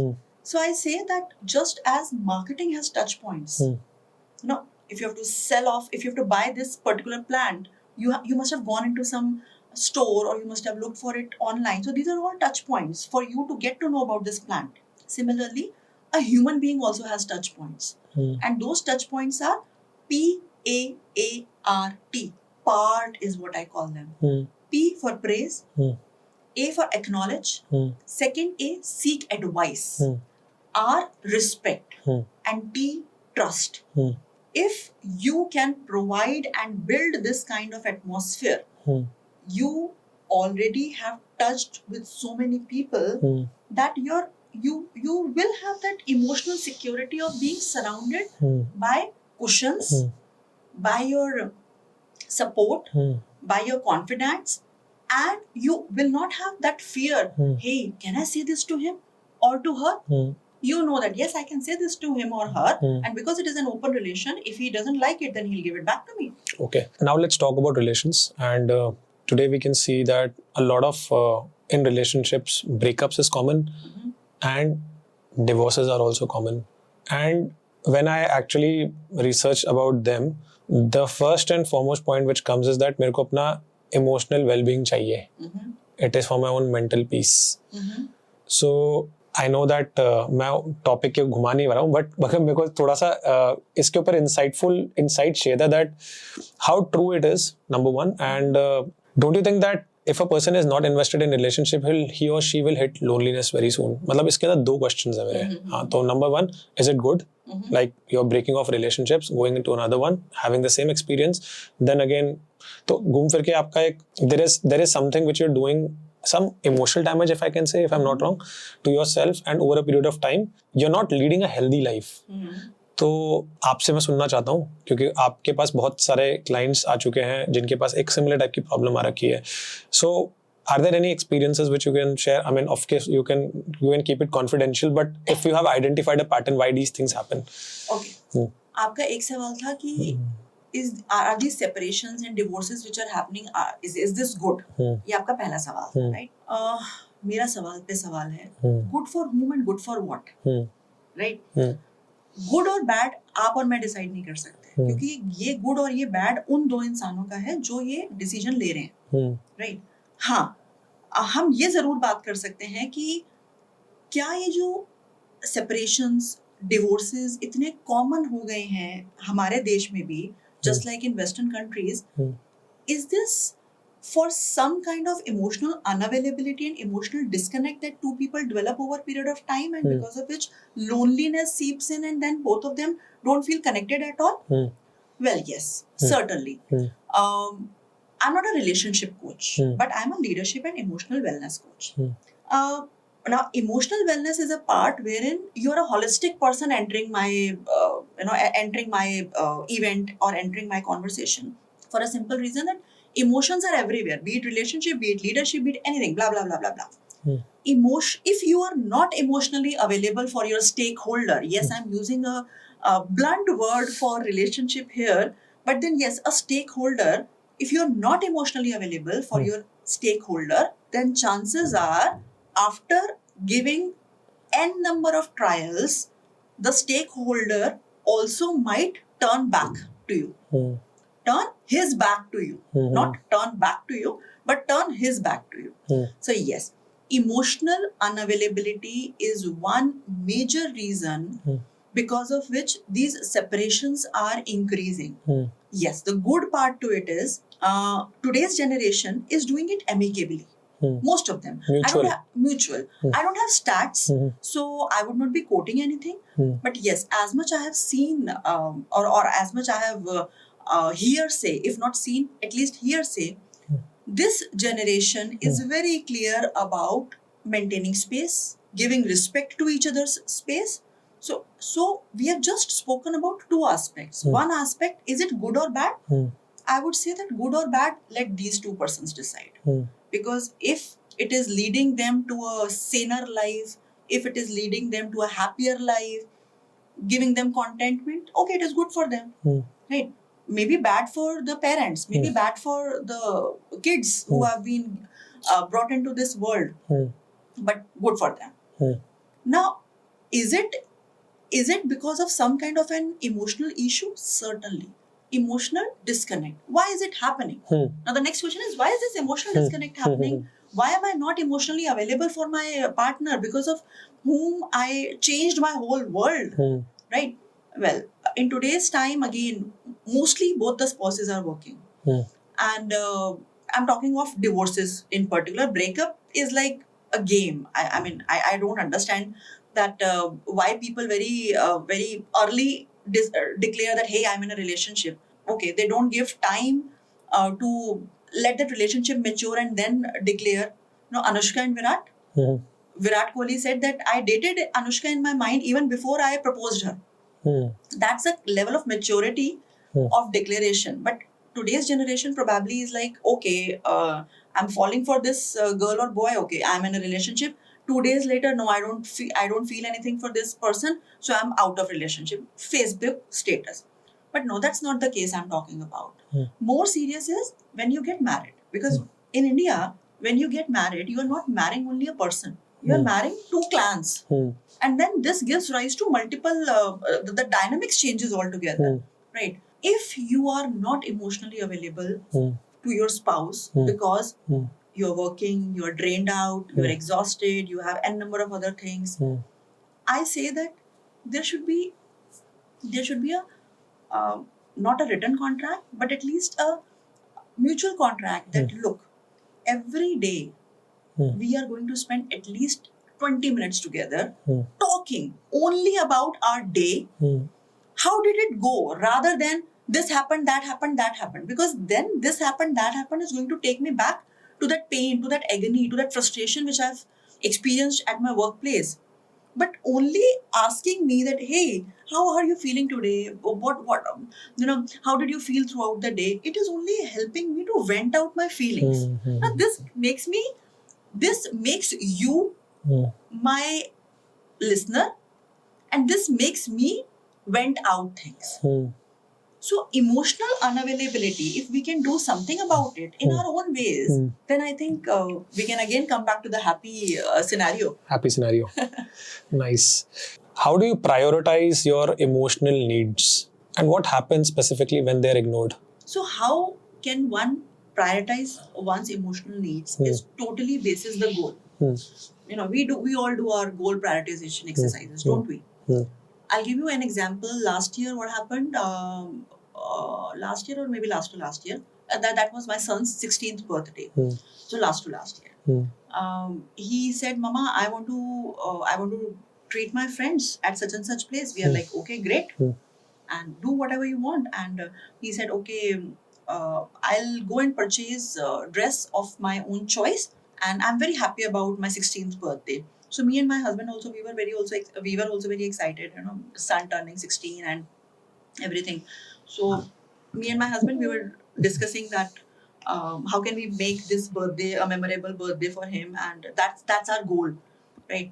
So I say that just as marketing has touch points, if you have to sell off, if you have to buy this particular plant, you must have gone into some store, or you must have looked for it online. So these are all touch points for you to get to know about this plant. Similarly, a human being also has touch points. And those touch points are PAART. Part is what I call them. P for praise, A for acknowledge, second A, seek advice, R, respect, and T, trust. If you can provide and build this kind of atmosphere, you already have touched with so many people that you will have that emotional security of being surrounded by cushions, by your support, by your confidants, and you will not have that fear. Hey, can I say this to him or to her? You know that yes, I can say this to him or her, and because it is an open relation, if he doesn't like it, then he'll give it back to me. Okay, now let's talk about relations. And today we can see that a lot of in relationships, breakups is common, and divorces are also common. And when I actually research about them, the first and foremost point which comes is that मेरे को अपना emotional well-being चाहिए. It is for my own mental peace. So I know that मैं topic के घुमा नहीं रहा हूँ, बट मगर मेरे को थोड़ा सा इसके ऊपर insight चाहिए था that how true it is, number one, and don't you think that if a person is not invested in relationship, he or she will hit loneliness very soon? मतलब इसके अंदर दो questions है मेरे. हाँ, तो number one, is it good? Like you're breaking off relationships, going into another one, having the same experience, then again, तो घूम फिर के आपका एक there is something which you're doing, some emotional damage, if I can say, if I'm not wrong, to yourself, and over a period of time, you're not leading a healthy life. तो आपसे मैं सुनना चाहता हूँ, क्योंकि आपके पास बहुत सारे क्लाइंट्स आ चुके हैं जिनके पास एक सिमिलर टाइप की प्रॉब्लम आ रखी है. सो are there any experiences which you can share? I mean, of course, you can keep it confidential, but if you have identified a pattern, why these things happen? Okay. आपका एक सवाल था कि are these separations and divorces which are happening, is this good? ये आपका पहला सवाल था, right? मेरा सवाल पे सवाल है, good for whom and good for what? Right? Good or bad आप और मैं डिसाइड नहीं कर सकते, क्योंकि ये गुड और ये बैड उन दो इंसानों का है जो ये डिसीजन ले रहे हैं, राइट? हाँ, हम ये जरूर बात कर सकते हैं कि क्या ये जो सेपरेशंस, डिवोर्सेस इतने कॉमन हो गए हैं हमारे देश में भी, just like in western countries, is this for some kind of emotional unavailability and emotional disconnect that two people develop over a period of time, and because of which loneliness seeps in and then both of them don't feel connected at all? Well, yes, certainly. I'm not a relationship coach, but I'm a leadership and emotional wellness coach. Now, emotional wellness is a part wherein you're a holistic person entering my, entering my event or entering my conversation, for a simple reason that emotions are everywhere, be it relationship, be it leadership, be it anything, blah, blah, blah, blah, blah. If you are not emotionally available for your stakeholder, yes, I'm using a blunt word for relationship here, but then yes, a stakeholder, if you're not emotionally available for your stakeholder, then chances are after giving n number of trials, the stakeholder also might turn back to you. Turn his back to you, not turn back to you, but turn his back to you. So yes, emotional unavailability is one major reason because of which these separations are increasing. Yes, the good part to it is today's generation is doing it amicably. Most of them. Mutual. I don't have stats, so I would not be quoting anything. But yes, as much I have seen, or as much I have hearsay, if not seen, at least hearsay, this generation is very clear about maintaining space, giving respect to each other's space. So we have just spoken about two aspects. One aspect, is it good or bad? I would say that good or bad, let these two persons decide. Because if it is leading them to a saner life, if it is leading them to a happier life, giving them contentment, okay, it is good for them, right? Maybe bad for the parents, maybe bad for the kids who have been brought into this world, but good for them. Now, is it because of some kind of an emotional issue? Certainly. Emotional disconnect. Why is it happening? Now, the next question is, why is this emotional disconnect happening? Why am I not emotionally available for my partner, because of whom I changed my whole world, right? Well, in today's time, again, mostly both the spouses are working. And I'm talking of divorces in particular. Breakup is like a game. I mean, I don't understand that why people very early declare that, hey, I'm in a relationship. Okay, they don't give time to let that relationship mature and then declare. Anushka and Virat. Virat Kohli said that I dated Anushka in my mind even before I proposed her. That's a level of maturity of declaration. But today's generation probably is like, okay, I'm falling for this girl or boy. Okay, I'm in a relationship. 2 days later, no, I don't feel anything for this person, so I'm out of relationship. Facebook status. But no, that's not the case I'm talking about. More serious is when you get married, because in India, when you get married, you are not marrying only a person. You are marrying two clans, and then this gives rise to multiple. The dynamics changes altogether, right? If you are not emotionally available to your spouse because you're working, you're drained out, you're exhausted, you have n number of other things, I say that there should be a not a written contract, but at least a mutual contract that look, every day we are going to spend at least 20 minutes together talking only about our day. How did it go, rather than this happened, that happened, that happened, because then this happened, that happened is going to take me back to that pain, to that agony, to that frustration which I've experienced at my workplace. But only asking me that, hey, how are you feeling today? What how did you feel throughout the day? It is only helping me to vent out my feelings. Now this makes you my listener, and this makes me vent out things. So emotional unavailability, if we can do something about it in our own ways, then I think we can again come back to the happy scenario. Happy scenario. Nice. How do you prioritize your emotional needs? And what happens specifically when they're ignored? So how can one prioritize one's emotional needs is totally basis the goal. We all do our goal prioritization exercises, don't we? I'll give you an example. Last year, what happened? Last year or maybe last to last year. That was my son's 16th birthday. So last to last year. He said, "Mama, I want to treat my friends at such and such place." We are like, "Okay, great, and do whatever you want." And he said, "Okay, I'll go and purchase a dress of my own choice, and I'm very happy about my 16th birthday." So me and my husband also, we were also very excited. Son turning 16 and everything. So me and my husband, we were discussing that how can we make this birthday a memorable birthday for him, and that's our goal, right?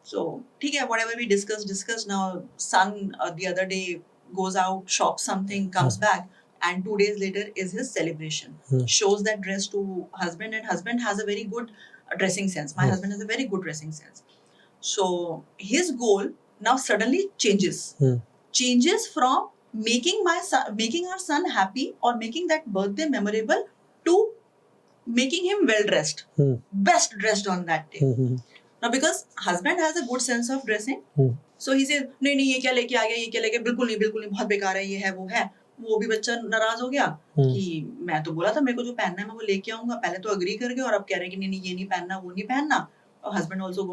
So whatever we discussed. Now son the other day goes out, shops something, comes back, and 2 days later is his celebration. Shows that dress to husband, and husband has a very good dressing sense. My husband has a very good dressing sense. So his goal now suddenly changes from making our son happy or making that birthday memorable to making him well dressed, best dressed on that day. Now because husband has a good sense of dressing, so he says, नहीं ये क्या लेके आ गया, ये क्या लेके, बिल्कुल नहीं, बहुत बेकार है, ये है वो है. वो भी बच्चा नाराज हो गया कि मैं तो बोला था मेरे को जो पहनना है मैं वो लेके आऊंगा, पहले तो अग्री कर गए और अब कह रहे हैं कि नहीं ये नहीं पहनना, वो नहीं पहनना. Husband also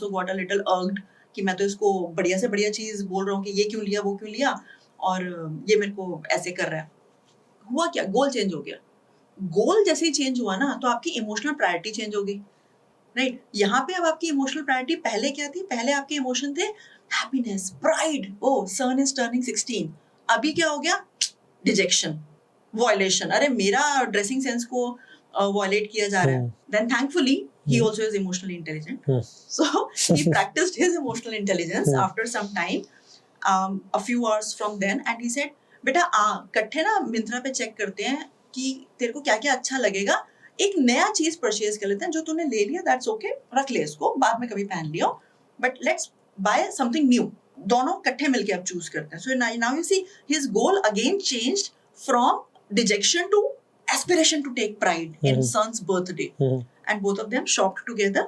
got a little argued कि मैं तो इसको बढ़िया से बढ़िया चीज बोल रहा हूँ कि ये क्यों लिया, वो क्यों लिया, और ये मेरे को ऐसे कर रहा है. हुआ क्या, गोल चेंज हो गया. गोल जैसे ही चेंज हुआ ना, तो आपकी इमोशनल प्रायोरिटी चेंज हो गई, राइट? यहाँ पे अब आपकी इमोशनल प्रायोरिटी पहले क्या थी? पहले आपके इमोशन थे happiness, pride, oh son is turning 16. अभी क्या हो गया? Dejection, violation. अरे मेरा ड्रेसिंग सेंस को वॉयलेट किया जा रहा है. Then thankfully he also is emotionally intelligent. So he practiced his emotional intelligence after some time, a few hours from then, and he said, बेटा इकट्ठे ना मिंत्रा पे चेक करते हैं कि तेरे को क्या क्या अच्छा लगेगा, एक नया चीज परचेज कर लेते हैं, जो तूने ले लिया दैट्स ओके, रख ले इसको, बाद में कभी पहन लियो, but let's buy something new. दोनों इकट्ठे मिलके अब चूज करते हैं. So now you see his goal again changed from dejection to aspiration to take pride in son's birthday, and both of them shopped together,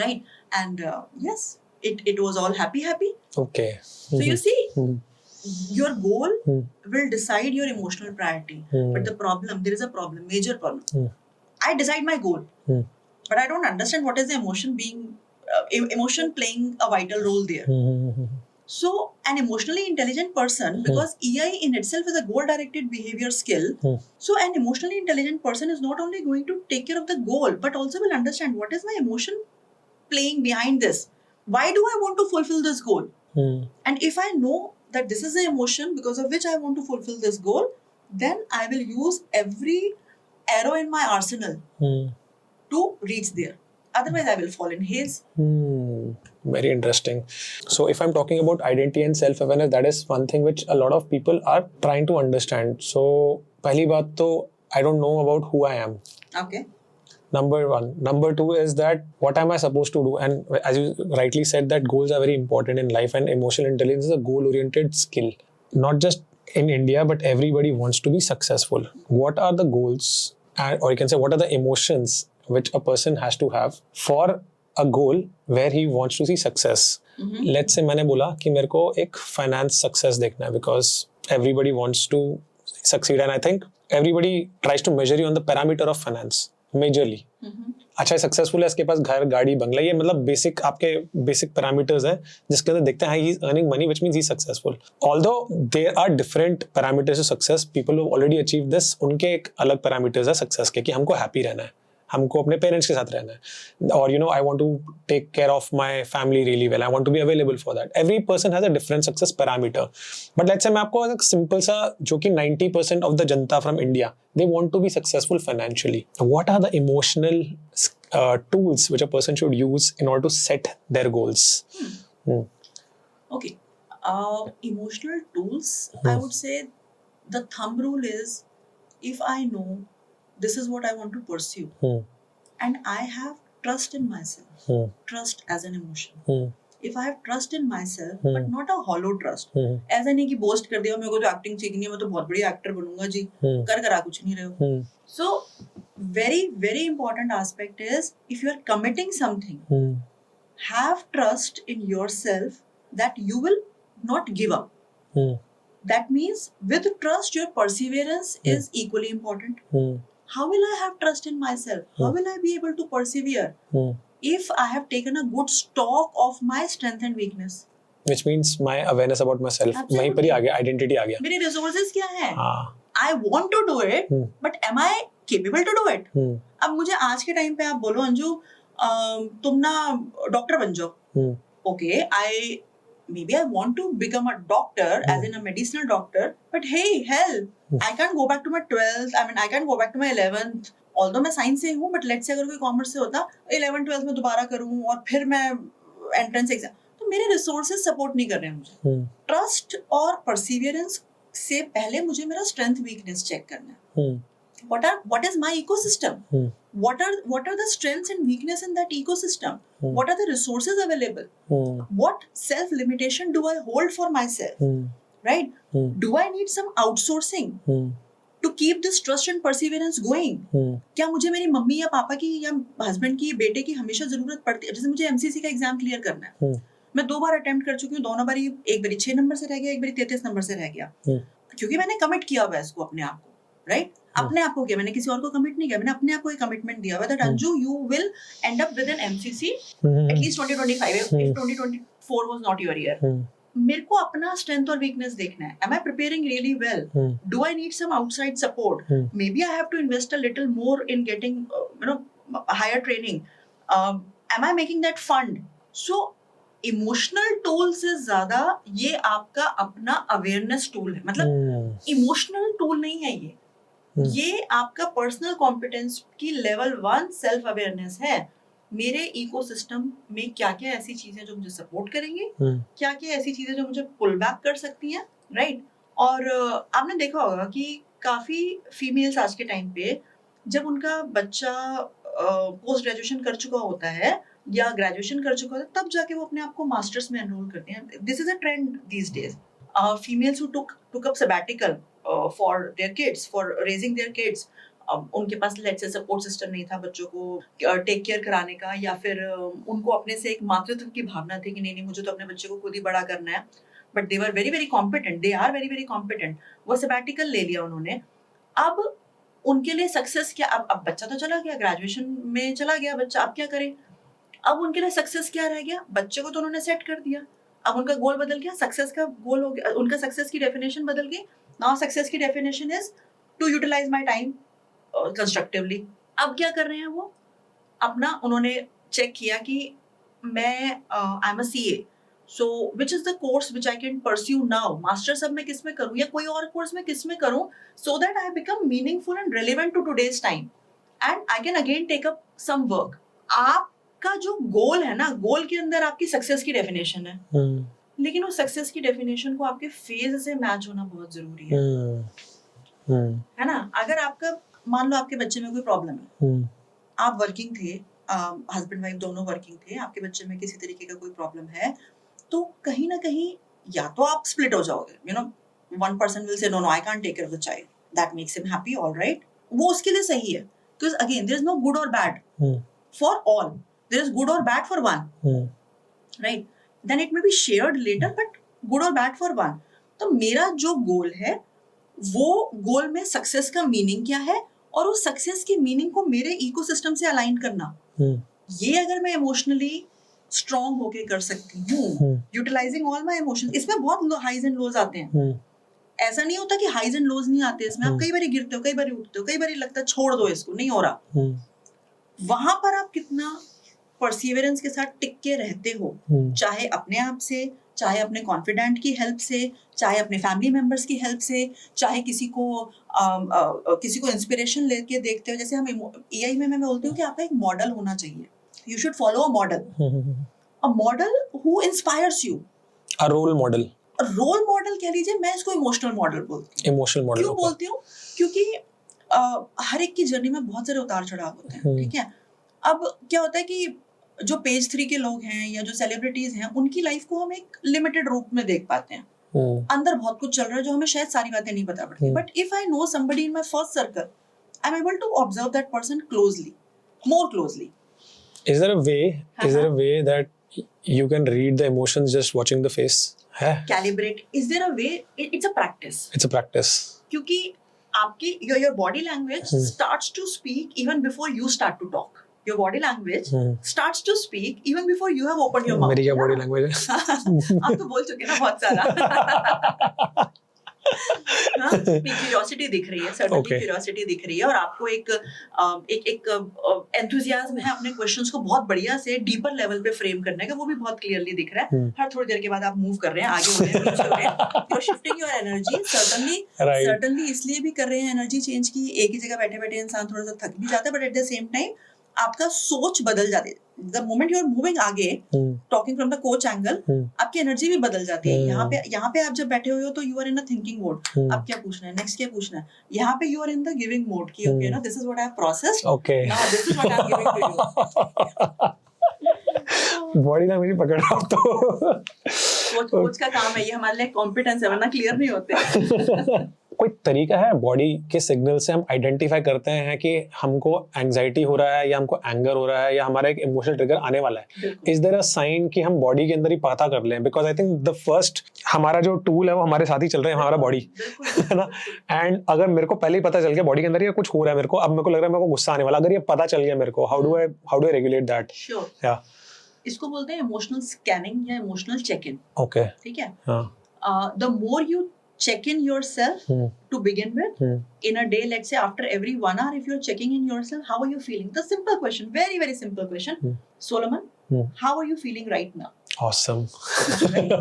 right? And yes, it was all happy. Okay. So you see, your goal will decide your emotional priority. But there is a problem, major problem. I decide my goal, but I don't understand what is the emotion playing a vital role there. So an emotionally intelligent person, because EI in itself is a goal-directed behavior skill, so an emotionally intelligent person is not only going to take care of the goal, but also will understand what is my emotion playing behind this. Why do I want to fulfill this goal? And if I know that this is the emotion because of which I want to fulfill this goal, then I will use every arrow in my arsenal to reach there. Otherwise, I will fall in haze. Very interesting. So if I'm talking about identity and self-awareness, that is one thing which a lot of people are trying to understand. So पहली बात तो I don't know about who I am. Okay. Number one. Number two is that what am I supposed to do? And as you rightly said, that goals are very important in life, and emotional intelligence is a goal-oriented skill. Not just in India, but everybody wants to be successful. What are the goals, or you can say, what are the emotions which a person has to have for a goal where he wants to see success? Let's say मैंने बोला कि मेरे को एक finance success देखना है, because everybody wants to succeed, and I think everybody tries to measure you on the parameter of finance majorly. अच्छा successful है, इसके पास घर गाड़ी बंगला, ये मतलब बेसिक आपके बेसिक पैरामीटर्स हैं जिसके अंदर देखते हैं he is earning money which means he successful. Although there are different parameters of success, people who already achieve this, उनके एक अलग पैरामीटर्स है सक्सेस के, कि हमको हैप्पी रहना है, हमको अपने पेरेंट्स के साथ रहना है, और you know I want to take care of my family really well, I want to be available for that. Every person has a different success parameter. But let's say मैं आपको एक सिंपल सा, जो कि 90% ऑफ द जनता from India, they want to be successful financially. What are the emotional tools which a person should use in order to set their goals? Okay. Emotional tools, I would say the thumb rule is, if I know this is what I want to pursue, and I have trust in myself, trust as an emotion. If I have trust in myself, but not a hollow trust, ऐसा नहीं कि boast कर दिया मेरे को तो acting सीखनी है, मैं तो बहुत बड़ी एक्टर बनूंगा जी, करा कुछ नहीं रहे हो. So very very important aspect is, if you are committing something, have trust in yourself that you will not give up. That means with trust your perseverance is equally important. How will I have trust in myself? How will I be able to persevere if I have taken a good stock of my strength and weakness? Which means my awareness about myself. वहीं पर ही आ गया, identity आ गया. मेरे resources क्या हैं? I want to do it, but am I capable to do it? अब मुझे आज के टाइम पे आप बोलो अंजू, तुम ना डॉक्टर बन जाओ. Okay, maybe I want to become a doctor, as in a medicinal doctor, but hey, hell, I can't go back to my 12th, I can't go back to my 11th. Although मैं science से हूँ, but let's say अगर कोई commerce से होता, 11th 12th में दोबारा करूँ और फिर मैं एंट्रेंस एग्जाम, तो मेरे रिसोर्सेज सपोर्ट नहीं कर रहे हैं मुझे. ट्रस्ट और परसिवियरेंस से पहले मुझे मेरा स्ट्रेंथ वीकनेस चेक करना है. What is my ecosystem? What are the strengths and weakness in that ecosystem? What are the resources available? What self limitation do I hold for myself? Right? Do I need some outsourcing to keep this trust and perseverance going? क्या मुझे मेरी mummy या पापा की या husband की, बेटे की हमेशा जरूरत पड़ती है? जैसे मुझे एमसीसी का एग्जाम क्लियर करना है, मैं 2 बार अटेम्प्ट कर चुकी हूँ, दोनों बारी एक बारी 6 नंबर से रह गया, एक बारी 33 नंबर से रह गया, क्योंकि मैंने कमिट किया हुआ है इसको अपने आप को. राइट? अपने आप को किया, मैंने किसी और को कमिट नहीं किया, मैंने अपने आप को एक कमिटमेंट दिया हुआ है, that Anju you will end up with an MCC at least 2025 if 2024 was not your year. मेरे को अपना स्ट्रेंथ और वीकनेस देखना है. Am I preparing really well? Do I need some outside support? Maybe I have to invest a little more in getting higher training. Am I making that fund? So emotional tool से ज्यादा ये आपका अपना awareness tool है. मतलब emotional tool नहीं है ये आपका पर्सनल कॉम्पिटेंस की लेवल 1 सेल्फ अवेयरनेस है. मेरे इकोसिस्टम में क्या क्या ऐसी चीजें जो मुझे सपोर्ट करेंगी, क्या क्या ऐसी चीजें जो मुझे पुल बैक कर सकती हैं. राइट? और आपने देखा होगा कि काफी फीमेल्स आज के टाइम पे जब उनका बच्चा पोस्ट ग्रेजुएशन कर चुका होता है या ग्रेजुएशन कर चुका होता है, तब जाके वो अपने आप को मास्टर्स में एनरोल करते हैं. This is a trend these days. Females who took up sabbatical for their kids, for raising their kids. उनके पास लेट्स से सपोर्ट सिस्टम नहीं था बच्चों को टेक केयर कराने का, या फिर उनको अपने से एक मातृत्व की भावना थी कि नहीं मुझे तो अपने बच्चे को खुद ही बड़ा करना है. But they were very very competent, they are very very competent. वो सैबैटिकल ले लिया उन्होंने. अब उनके लिए सक्सेस क्या? अब बच्चा तो चला गया, ग्रेजुएशन में चला गया बच्चा, अब क्या करें? अब उनके लिए सक्सेस क्या रह गया? बच्चे को तो उन्होंने सेट कर दिया, अब उनका गोल बदल गया, सक्सेस का गोल हो गया, उनका सक्सेस की डेफिनेशन बदल गई. नाउ सक्सेस की definition is to utilise my time constructively. अब क्या कर रहे हैं वो? अपना उन्होंने चेक किया कि मैं I am a CA, So which is the course which I can pursue now? Masters अब मैं किस में करूँ या कोई और course मैं किस में करूँ, so that I become meaningful and relevant to today's time, and I can again take up some work. आपका जो गोल है ना, गोल के अंदर आपकी सक्सेस की डेफिनेशन है, लेकिन उस सक्सेस की डेफिनेशन को आपके फेज से मैच होना बहुत जरूरी है ना? अगर आपका मान लो आपके बच्चे में कोई प्रॉब्लम है, आप वर्किंग थे, हस्बैंड वाइफ दोनों वर्किंग थे, आपके बच्चे में किसी तरीके का कोई प्रॉब्लम है, तो कहीं ना कहीं या तो आप स्प्लिट हो जाओगे, you know, one person will say no no I can't take care of the child, that makes him happy, alright, वो उसके लिए सही है, because again there is no good or bad for all, there is good or bad for one, right, then it may be shared later, but good or bad for one. तो मेरा जो गोल है, वो गोल में सक्सेस का meaning क्या है, और उस सक्सेस की मीनिंग को मेरे इकोसिस्टम से अलाइन करना, ये अगर मैं इमोशनली स्ट्रॉन्ग होके कर सकती हूँ, यूटिलाइजिंग ऑल माय इमोशंस. इसमें बहुत हाइज एंड लोज आते हैं, ऐसा नहीं होता कि हाइज एंड लोज नहीं आते इसमें. आप कई बार गिरते हो, कई बार उठते हो, कई बार लगता है छोड़ दो इसको, नहीं हो रहा. वहां पर आप कितना परसिवरेंस के साथ टिक के रहते हो, चाहे अपने आप से, चाहे अपने कॉन्फिडेंट की हेल्प से, चाहे अपने फैमिली मेंबर्स की हेल्प से, चाहे किसी को इंस्पिरेशन लेके देखते हो. जैसे हम EI में मैं बोलती हूँ कि आपका एक मॉडल होना चाहिए. You should follow a model who inspires you. A role model. A role model कह लीजिए, मैं इसको इमोशनल मॉडल बोलती हूँ. Emotional model. क्यों बोलती हूँ? क्योंकि हर एक की जर्नी में बहुत सारे उतार चढ़ाव होते हैं, ठीक है. अब क्या होता है कि जो पेज 3 के लोग हैं या जो सेलिब्रिटीज हैं, उनकी लाइफ को हम एक लिमिटेड रूप में देख पाते हैं. अंदर बहुत कुछ चल रहा है जो हमें शायद सारी बातें नहीं पता पड़ती. But if I know somebody in my first circle, I am able to observe that person closely, more closely. Is there a way that you can read the emotions just watching the face? है? Calibrate. Is there a way? It's a practice. It's a practice. क्योंकि आपकी your body language starts to speak even before you start to talk. Your body language starts to speak even before you have opened your mouth. मेरी क्या body language है? आप तो बोल चुके ना बहुत सारा. क्यूरियोसिटी दिख रही है, सर्टेनली क्यूरियोसिटी दिख रही है, और आपको एक एंथुसियाज्म है अपने क्वेश्चंस को बहुत बढ़िया से डीपर लेवल पे फ्रेम करने का, वो भी बहुत क्लियरली दिख रहा है. हर थोड़ी देर के बाद आप मूव कर रहे हैं, आगे हो रहे हैं, पीछे हो रहे हैं, you are shifting your energy. Certainly इसलिए भी कर रहे हैं एनर्जी चेंज की, एक ही जगह बैठे बैठे इंसान थोड़ा सा थक भी जाता है, but at the same time आपका सोच बदल जाती है. The moment you are moving आगे, talking from the coach angle, आपकी एनर्जी भी बदल जाती है. यहाँ पे आप जब बैठे हुए हो तो you are in a thinking mode. अब क्या पूछना है, next क्या पूछना है. यहाँ पे you are in the giving mode कि okay ना, this is what I have processed. Okay. Now this is what I am giving to you. Body language पकड़ रहा हूँ तो कोच का काम है ये, हमारे लिए कॉम्पिटेंस है, वरना क्लियर नहीं होते. कोई तरीका है बॉडी के सिग्नल से हम आइडेंटिफाई करते हैं कि हमको एंजाइटी हो रहा है या हमको एंगर हो रहा है या हमारा एक इमोशनल ट्रिगर आने वाला है? इज देयर अ साइन कि हम बॉडी के अंदर ही पता कर लें? Because I think the first हमारा जो टूल है वो हमारे साथ ही चल रहा है, हमारा बॉडी, है ना. एंड अगर मेरे को पहले ही पता चल गया बॉडी के अंदर ये कुछ हो रहा है, मेरे को अब मेरे को लग रहा है मेरे को गुस्सा आने वाला, अगर ये पता चल गया मेरे को, how do I regulate that? Sure. या इसको बोलते हैं इमोशनल स्कैनिंग या इमोशनल चेक इन. ओके. ठीक है. हां. The more you check in yourself to begin with, in a day, let's say after every 1 hour, if you're checking in yourself, how are you feeling? The simple question, very very simple question. Solomon, how are you feeling right now? Awesome. Right?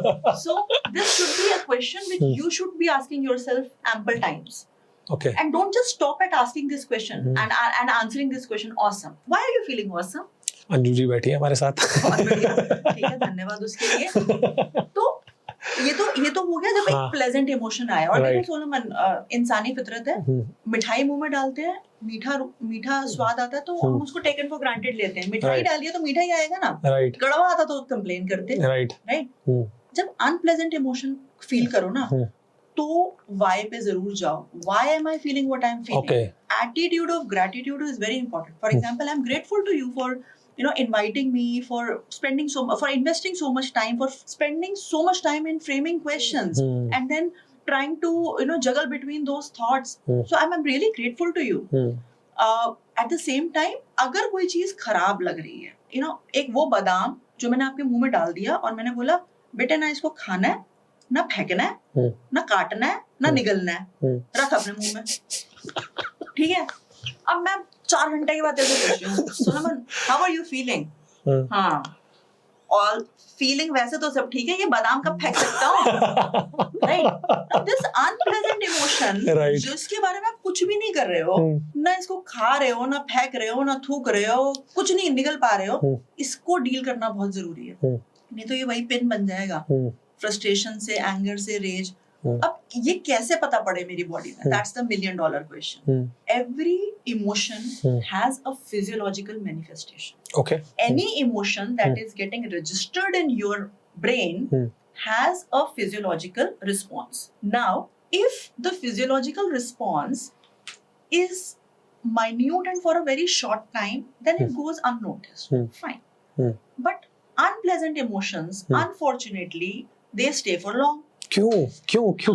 So this should be a question which you should be asking yourself ample times. Okay. And don't just stop at asking this question and answering this question awesome. Why are you feeling awesome? Anju ji बैठी है हमारे साथ. ठीक है, धन्यवाद उसके लिए. तो ये तो हो गया जब एक प्लेजेंट इमोशन आया. और देखो सोलमन, इंसानी फितरत है, मिठाई मुंह में डालते हैं, मीठा स्वाद आता है तो हम उसको टेकन फॉर ग्रांटेड लेते हैं. मिठाई डालिए तो मीठा ही आएगा ना. कड़वा आता तो कंप्लेन करते. राइट. जब अनप्लेजेंट इमोशन फील करो ना, तो वाई पे जरूर जाओ. Why am I feeling what I am feeling? Attitude of gratitude is very important. For example, I am grateful to you for inviting me, for investing so much time, for spending so much time in framing questions, and then trying to juggle between those thoughts. So I'm really grateful to you. At the same time, अगर कोई चीज खराब लग रही है, एक वो बादाम जो मैंने आपके मुंह में डाल दिया और मैंने बोला बेटे ना इसको खाना है, ना फेंकना है, ना काटना है, ना निगलना है, रख अपने मुंह में. ठीक है. अब मैं 4 घंटे की बात ऐसे पूछ रही हूँ, Solomon, how are you feeling? हाँ. ऑल फीलिंग वैसे तो सब ठीक है, ये बादाम कब फेंक सकता हूँ, right? This unpleasant emotion Right. जिसके बारे में आप कुछ भी नहीं कर रहे हो, ना इसको खा रहे हो, ना फेंक रहे हो, ना थूक रहे हो, कुछ नहीं निगल पा रहे हो, इसको डील करना बहुत जरूरी है, नहीं तो ये वही पिन बन जाएगा फ्रस्ट्रेशन से, एंगर से, रेज। अब ये कैसे पता पड़े मेरी बॉडी में? That's the $1 million question. Every emotion has a physiological manifestation. Okay. Any emotion that is getting registered in your brain has a physiological response. Now, if the physiological response is minute and for a very short time, then it goes unnoticed. Fine. But unpleasant emotions, unfortunately, they stay for long. क्यों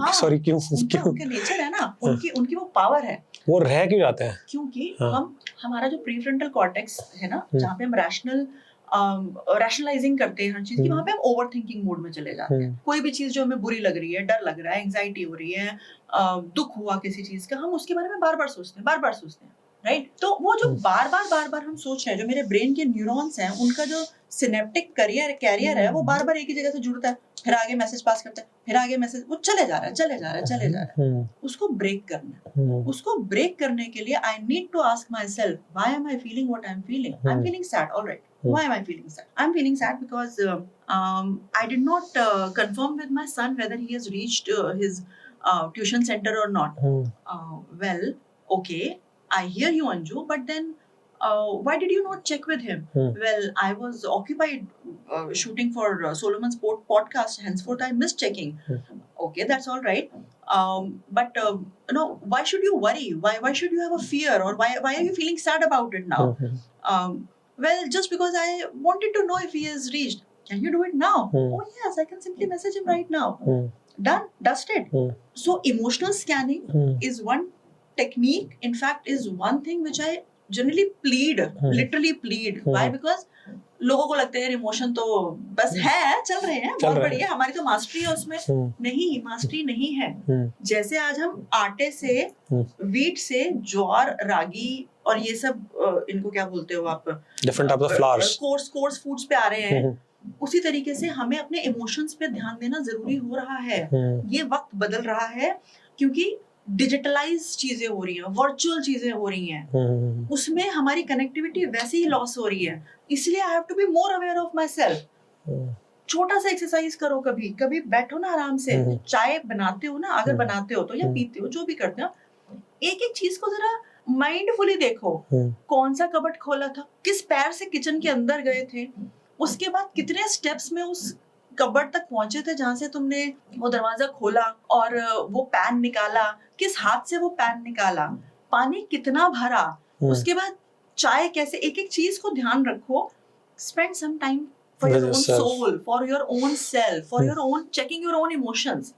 हाँ, sorry क्यों उनका nature है ना, उनकी वो power है। वो रह क्यों जाते हैं? क्योंकि हमारा जो प्रीफ्रंटल कॉर्टेक्स है ना, जहाँ पे हम रैशनलाइजिंग करते हैं हर चीज की, वहाँ पे हम ओवर थिंकिंग मोड में चले जाते हैं। कोई भी चीज जो हमें बुरी लग रही है, डर लग रहा है, एंजाइटी हो रही है, दुख हुआ किसी चीज का, हम उसके बारे में बार बार सोचते हैं, राइट? तो वो जो बार बार हम सोच रहे हैं, जो मेरे ब्रेन के न्यूरॉन्स हैं, उनका जो सिनेप्टिक कैरियर है, वो बार बार एक ही जगह से जुड़ता है, फिर आगे मैसेज पास करता है, फिर आगे मैसेज, वो चले जा रहा है। उसको ब्रेक करने के लिए I need to ask myself, why am I feeling what I am feeling? I am feeling sad, alright. Why am I feeling sad? I'm feeling sad because I did not confirm with my son whether he has reached his tuition center or not. Well, okay, I hear you, Anju, but then why did you not check with him? Well, I was occupied shooting for Solomon's podcast, henceforth I missed checking. Okay, that's all right. But why should you worry? Why should you have a fear? Or why are you feeling sad about it now? Well, just because I wanted to know if he has reached. Can you do it now? Oh yes, I can simply message him right now. Done, dusted. So emotional scanning is one technique, in fact is one thing which I generally literally plead. Why? Because लोगों को लगता है emotion तो बस है, चल रहे हैं, बहुत बढ़िया, हमारी तो मास्टरी है उसमें। नहीं, मास्टरी नहीं है। जैसे आज हम आटे से, वीट से, ज्वार, रागी और ये सब, इनको क्या बोलते हो आप, different types of flowers, course foods पे आ रहे हैं, उसी तरीके से हमें अपने इमोशंस पे ध्यान देना जरूरी हो रहा है। ये वक्त बदल रहा है क्योंकि डिजिटलाइज चीजें हो रही हैं, वर्चुअल चीजें हो रही हैं, उसमें हमारी कनेक्टिविटी वैसे ही लॉस हो रही है। इसलिए I have to be more aware of myself. छोटा सा एक्सरसाइज करो, कभी बैठो ना आराम से, चाय बनाते हो ना, अगर बनाते हो तो, या पीते हो, जो भी करते हो, एक चीज को जरा माइंडफुली देखो। कौन सा कबर्ड खोला था, किस पैर से किचन के अंदर गए थे, उसके बाद कितने स्टेप्स में उस कबर्ड तक पहुंचे थे जहां से तुमने वो दरवाजा खोला और वो पैन निकाला, किस हाथ से वो पैन निकाला, पानी कितना भरा, उसके बाद चाय कैसे, एक चीज को ध्यान रखो। Spend some time for your own soul, for your own self, for your own checking your own emotions.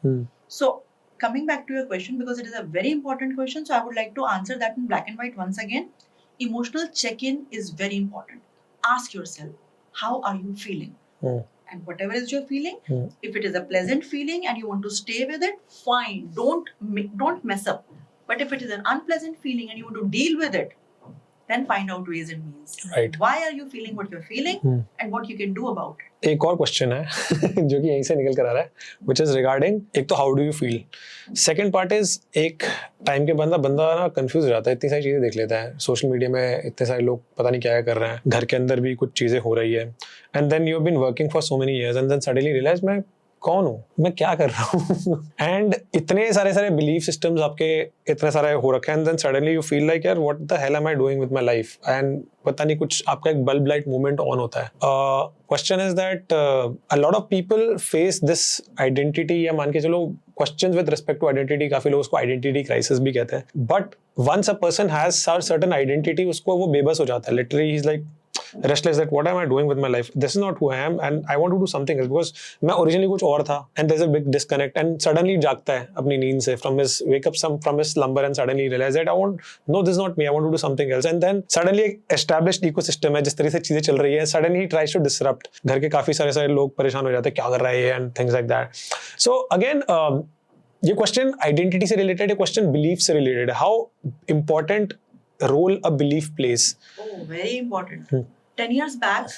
So coming back to your question, because it is a very important question, so I would like to answer that in black and white once again. Emotional check-in is very important. Ask yourself, how are you feeling? And whatever is you're feeling, if it is a pleasant feeling and you want to stay with it, fine, don't mess up. But if it is an unpleasant feeling and you want to deal with it, then find out ways and means. Right. Why are you feeling what you're feeling and what you can do about it? एक और question है जो कि यहीं से निकल कर आ रहा है, which is regarding, एक तो how do you feel, second part is, एक टाइम के बंदा ना कंफ्यूज हो जाता है, इतनी सारी चीजें देख लेता है सोशल मीडिया में, इतने सारे लोग पता नहीं क्या कर रहे हैं, घर के अंदर भी कुछ चीजें हो रही है, and then you have been working for so many years and then suddenly realise मैं कौन हूँ, मैं क्या कर रहा हूँ एंड इतने सारे बिलीफ सिस्टम्स आपके इतने सारे हो रखे हैं, and then suddenly you feel like यार what the hell am I doing with my life, and पता नहीं कुछ आपका एक बल्ब लाइट मोमेंट ऑन होता है। Question is that a lot of people face this identity, या मान के चलो questions with respect to identity, काफी लोग उसको आइडेंटिटी क्राइसिस भी कहते हैं, but once a person has certain identity, उसको वो बेबस हो जाता है, literally he is like restless that what am I doing with my life, this is not who I am and I want to do something else, because मैं originally कुछ और था and there's a big disconnect, and suddenly जागता है अपनी नींद से, from his wake up from his slumber and suddenly realize that no, this is not me, I want to do something else, and then suddenly एक established ecosystem है, जिस तरह से चीजें चल रही है, suddenly he tries to disrupt, घर के काफी सारे लोग परेशान हो जाते हैं, क्या कर रहा है ये and things like that. So again ये question identity से related है, question belief से related है, how important role a belief plays. Oh, very important. 10 years back,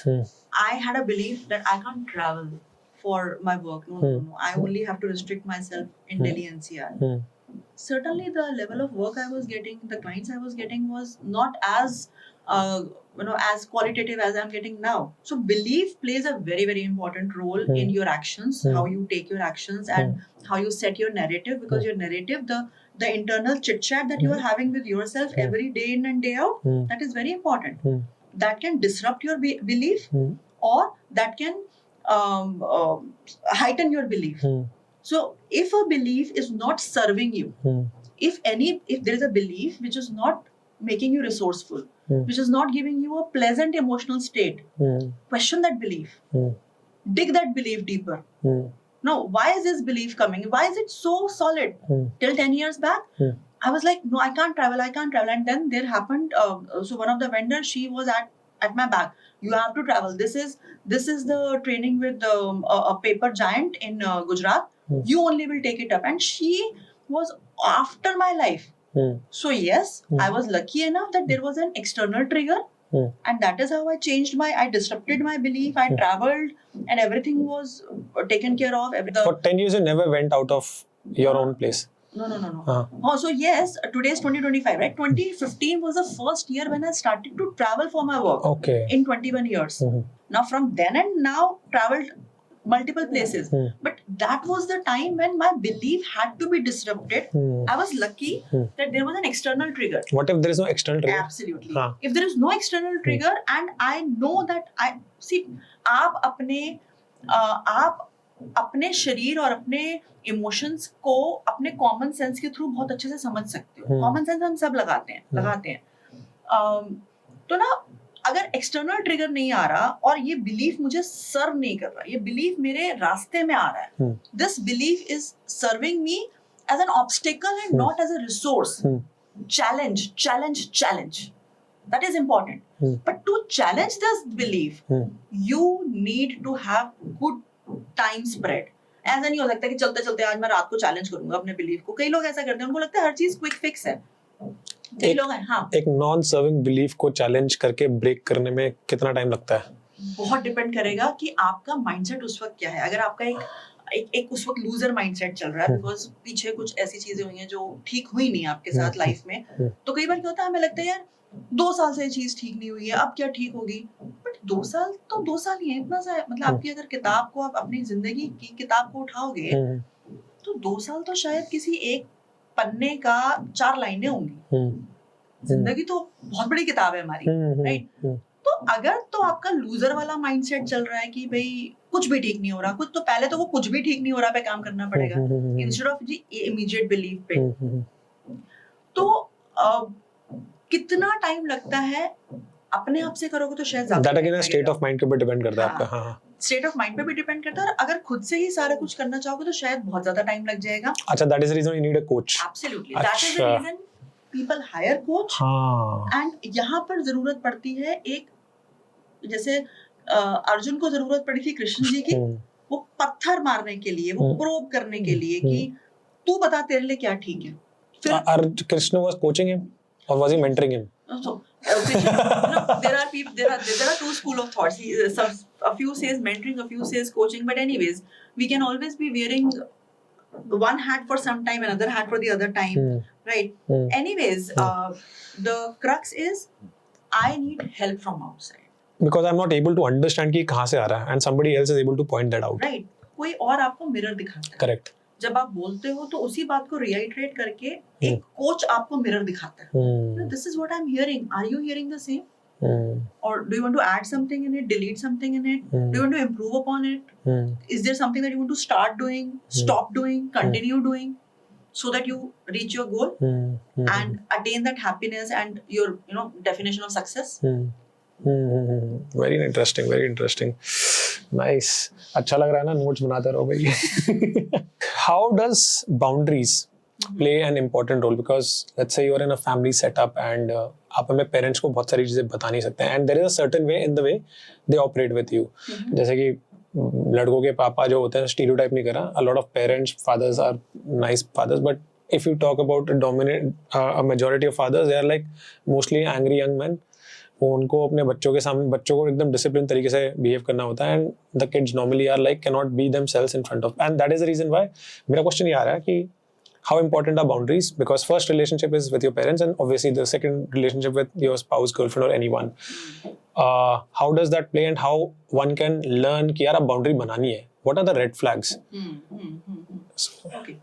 I had a belief that I can't travel for my work. No. I only have to restrict myself in Delhi NCR. Certainly the level of work I was getting, the clients I was getting was not as as qualitative as I'm getting now. So belief plays a very, very important role in your actions, how you take your actions, and how you set your narrative, because your narrative, the internal chit chat that you are having with yourself every day in and day out, that is very important. That can disrupt your belief, or that can heighten your belief. So if a belief is not serving you, if there is a belief which is not making you resourceful, which is not giving you a pleasant emotional state, question that belief. Dig that belief deeper. No, why is this belief coming? Why is it so solid? Till 10 years back, I was like, no, I can't travel. And then there happened, so one of the vendors, she was at my back. You have to travel. This is the training with a paper giant in Gujarat. You only will take it up. And she was after my life. So yes, I was lucky enough that there was an external trigger. And that is how I I disrupted my belief. I traveled and everything was taken care of. For 10 years, you never went out of your own place. No. So yes, today is 2025, right? 2015 was the first year when I started to travel for my work. Okay. In 21 years. Now from then and now, traveled multiple places. But that was the time when my belief had to be disrupted. I was lucky that there was an external trigger. What if there is no external trigger? Absolutely. If there is no external trigger, and I know that आप अपने शरीर और अपने emotions को अपने common sense के through बहुत अच्छे से समझ सकते हो. कॉमन सेंस हम सब लगाते हैं. तो ना, अगर एक्सटर्नल ट्रिगर नहीं आ रहा और ये बिलीफ मुझे सर्व नहीं कर रहा, ये बिलीफ मेरे रास्ते में आ रहा है, this belief is serving me as an obstacle and not as a resource. Challenge. That is important. But to challenge this belief, you need to have good time spread. ऐसा नहीं हो सकता कि चलते चलते आज मैं रात को चैलेंज करूंगा अपने बिलीफ को. कई लोग ऐसा करते हैं, उनको लगता है हर चीज क्विक फिक्स है. कई लोग हैं. हाँ, एक नॉन सर्विंग बिलीफ को चैलेंज करके ब्रेक करने में कितना टाइम लगता है? बहुत डिपेंड करेगा कि आपका माइंडसेट उस वक्त क्या है. अगर आपका एक उस वक्त लूजर माइंडसेट चल रहा है, बिकॉज पीछे कुछ ऐसी चीजें हुई हैं जो ठीक हुई नहीं आपके साथ लाइफ में, तो कई बार क्या होता है, हमें लगता है यार 2 साल से ये चीज ठीक नहीं हुई है, अब क्या ठीक होगी. बट 2 साल तो 2 साल ही है, इतना सा. मतलब आपकी अगर किताब को, आप अपनी जिंदगी की किताब को उठाओगे, तो 2 साल तो शायद किसी एक पन्ने का 4 लाइनें होंगी. जिंदगी तो बहुत बड़ी किताब है हमारी, राइट. तो अगर तो आपका लूजर वाला माइंडसेट चल रहा है कि भाई कुछ भी ठीक नहीं हो रहा, कुछ तो पहले तो वो कुछ भी ठीक नहीं हो रहा पे काम करना पड़ेगा, इंस्टेड ऑफ जी इमीडिएट बिलीफ पे. तो कितना टाइम लगता है, अपने आप से करोगे तो शायद ज्यादा. That again state of mind के ऊपर डिपेंड करता है आपका. हाँ, स्टेट ऑफ माइंड पे भी डिपेंड करता है. और अगर खुद से ही सारा कुछ करना चाहोगे तो शायद बहुत ज्यादा टाइम लग जाएगा. अच्छा, that is the reason you need a coach. Absolutely, that is the reason people hire coach. And यहाँ पर जरूरत पड़ती है एक, जैसे अर्जुन को जरूरत पड़ी थी कृष्ण जी की, वो पत्थर मारने के लिए, वो प्रोब करने के लिए कि तू बता तेरे लिए क्या ठीक है. फिर Krishna was coaching him or was he mentoring him? So, there are two school of thoughts. A few says mentoring, a few says coaching. But anyways, we can always be wearing one hat for some time, another hat for the other time, right? Anyways, the crux is I need help from outside. Because I'm not able to understand कि कहाँ से आ रहा है, and somebody else is able to point that out. Right. कोई और आपको mirror दिखाता है. Correct. जब आप बोलते हो तो उसी बात को रिआइटरेट करके एक कोच आपको मिरर दिखाता है. This is what I am hearing, are you hearing the same, और do you want to add something in it, delete something in it, do you want to improve upon it, is there something that you want to start doing, stop doing, continue doing, so that you reach your goal and attain that happiness and your definition of success. Very interesting. Nice. अच्छा लग रहा है ना, notes बनाते रहो भाई. How does boundaries play an important role? Because let's say you are in a family setup and आप अपने पेरेंट्स को बहुत सारी चीजें बता नहीं सकते हैं, and there is a certain way in the way they operate with you. जैसे कि लड़कों के पापा जो होते हैं, स्टीरियोटाइप नहीं कर रहा, a lot of parents, fathers are nice fathers, but if you talk about a majority of fathers, they are like mostly angry young men उनको अपने बच्चों के सामने बच्चों को एकदम डिसिप्लिन तरीके से बिहेव करना होता है, and the kids normally are like can not be themselves in front of, and that is the reason why मेरा क्वेश्चन ये आ रहा है कि how important are boundaries, because first relationship is with your parents and obviously the second relationship with your spouse, girlfriend or anyone. How does that play and how one can learn कि यार अब boundary बनानी है? What are the red flags? Okay.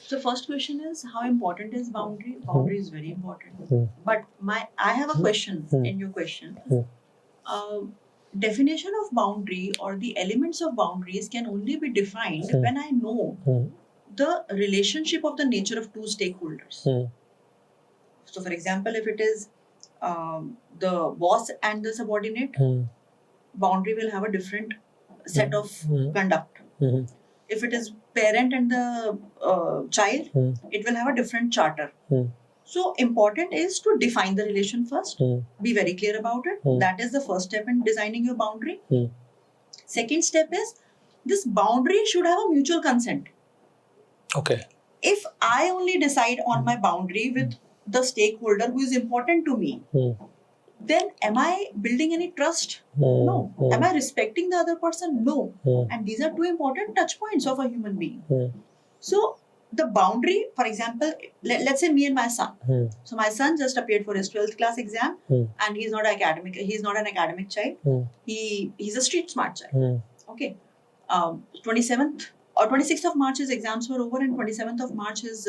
So first question is, how important is boundary? Boundary is very important. But I have a question in your question. Definition of boundary or the elements of boundaries can only be defined when I know the relationship of the nature of two stakeholders. So for example, if it is the boss and the subordinate, boundary will have a different set of conduct. If it is parent and the child, it will have a different charter. So important is to define the relation first, be very clear about it. That is the first step in designing your boundary. Second step is, this boundary should have a mutual consent. Okay. If I only decide on my boundary with the stakeholder who is important to me, then am I building any trust? No. Am I respecting the other person? No. And these are two important touch points of a human being. So the boundary, for example, let's say me and my son. So my son just appeared for his 12th class exam, and he's not an academic child. He's a street smart child. Okay. 27th or 26th of March his exams were over, and 27th of March his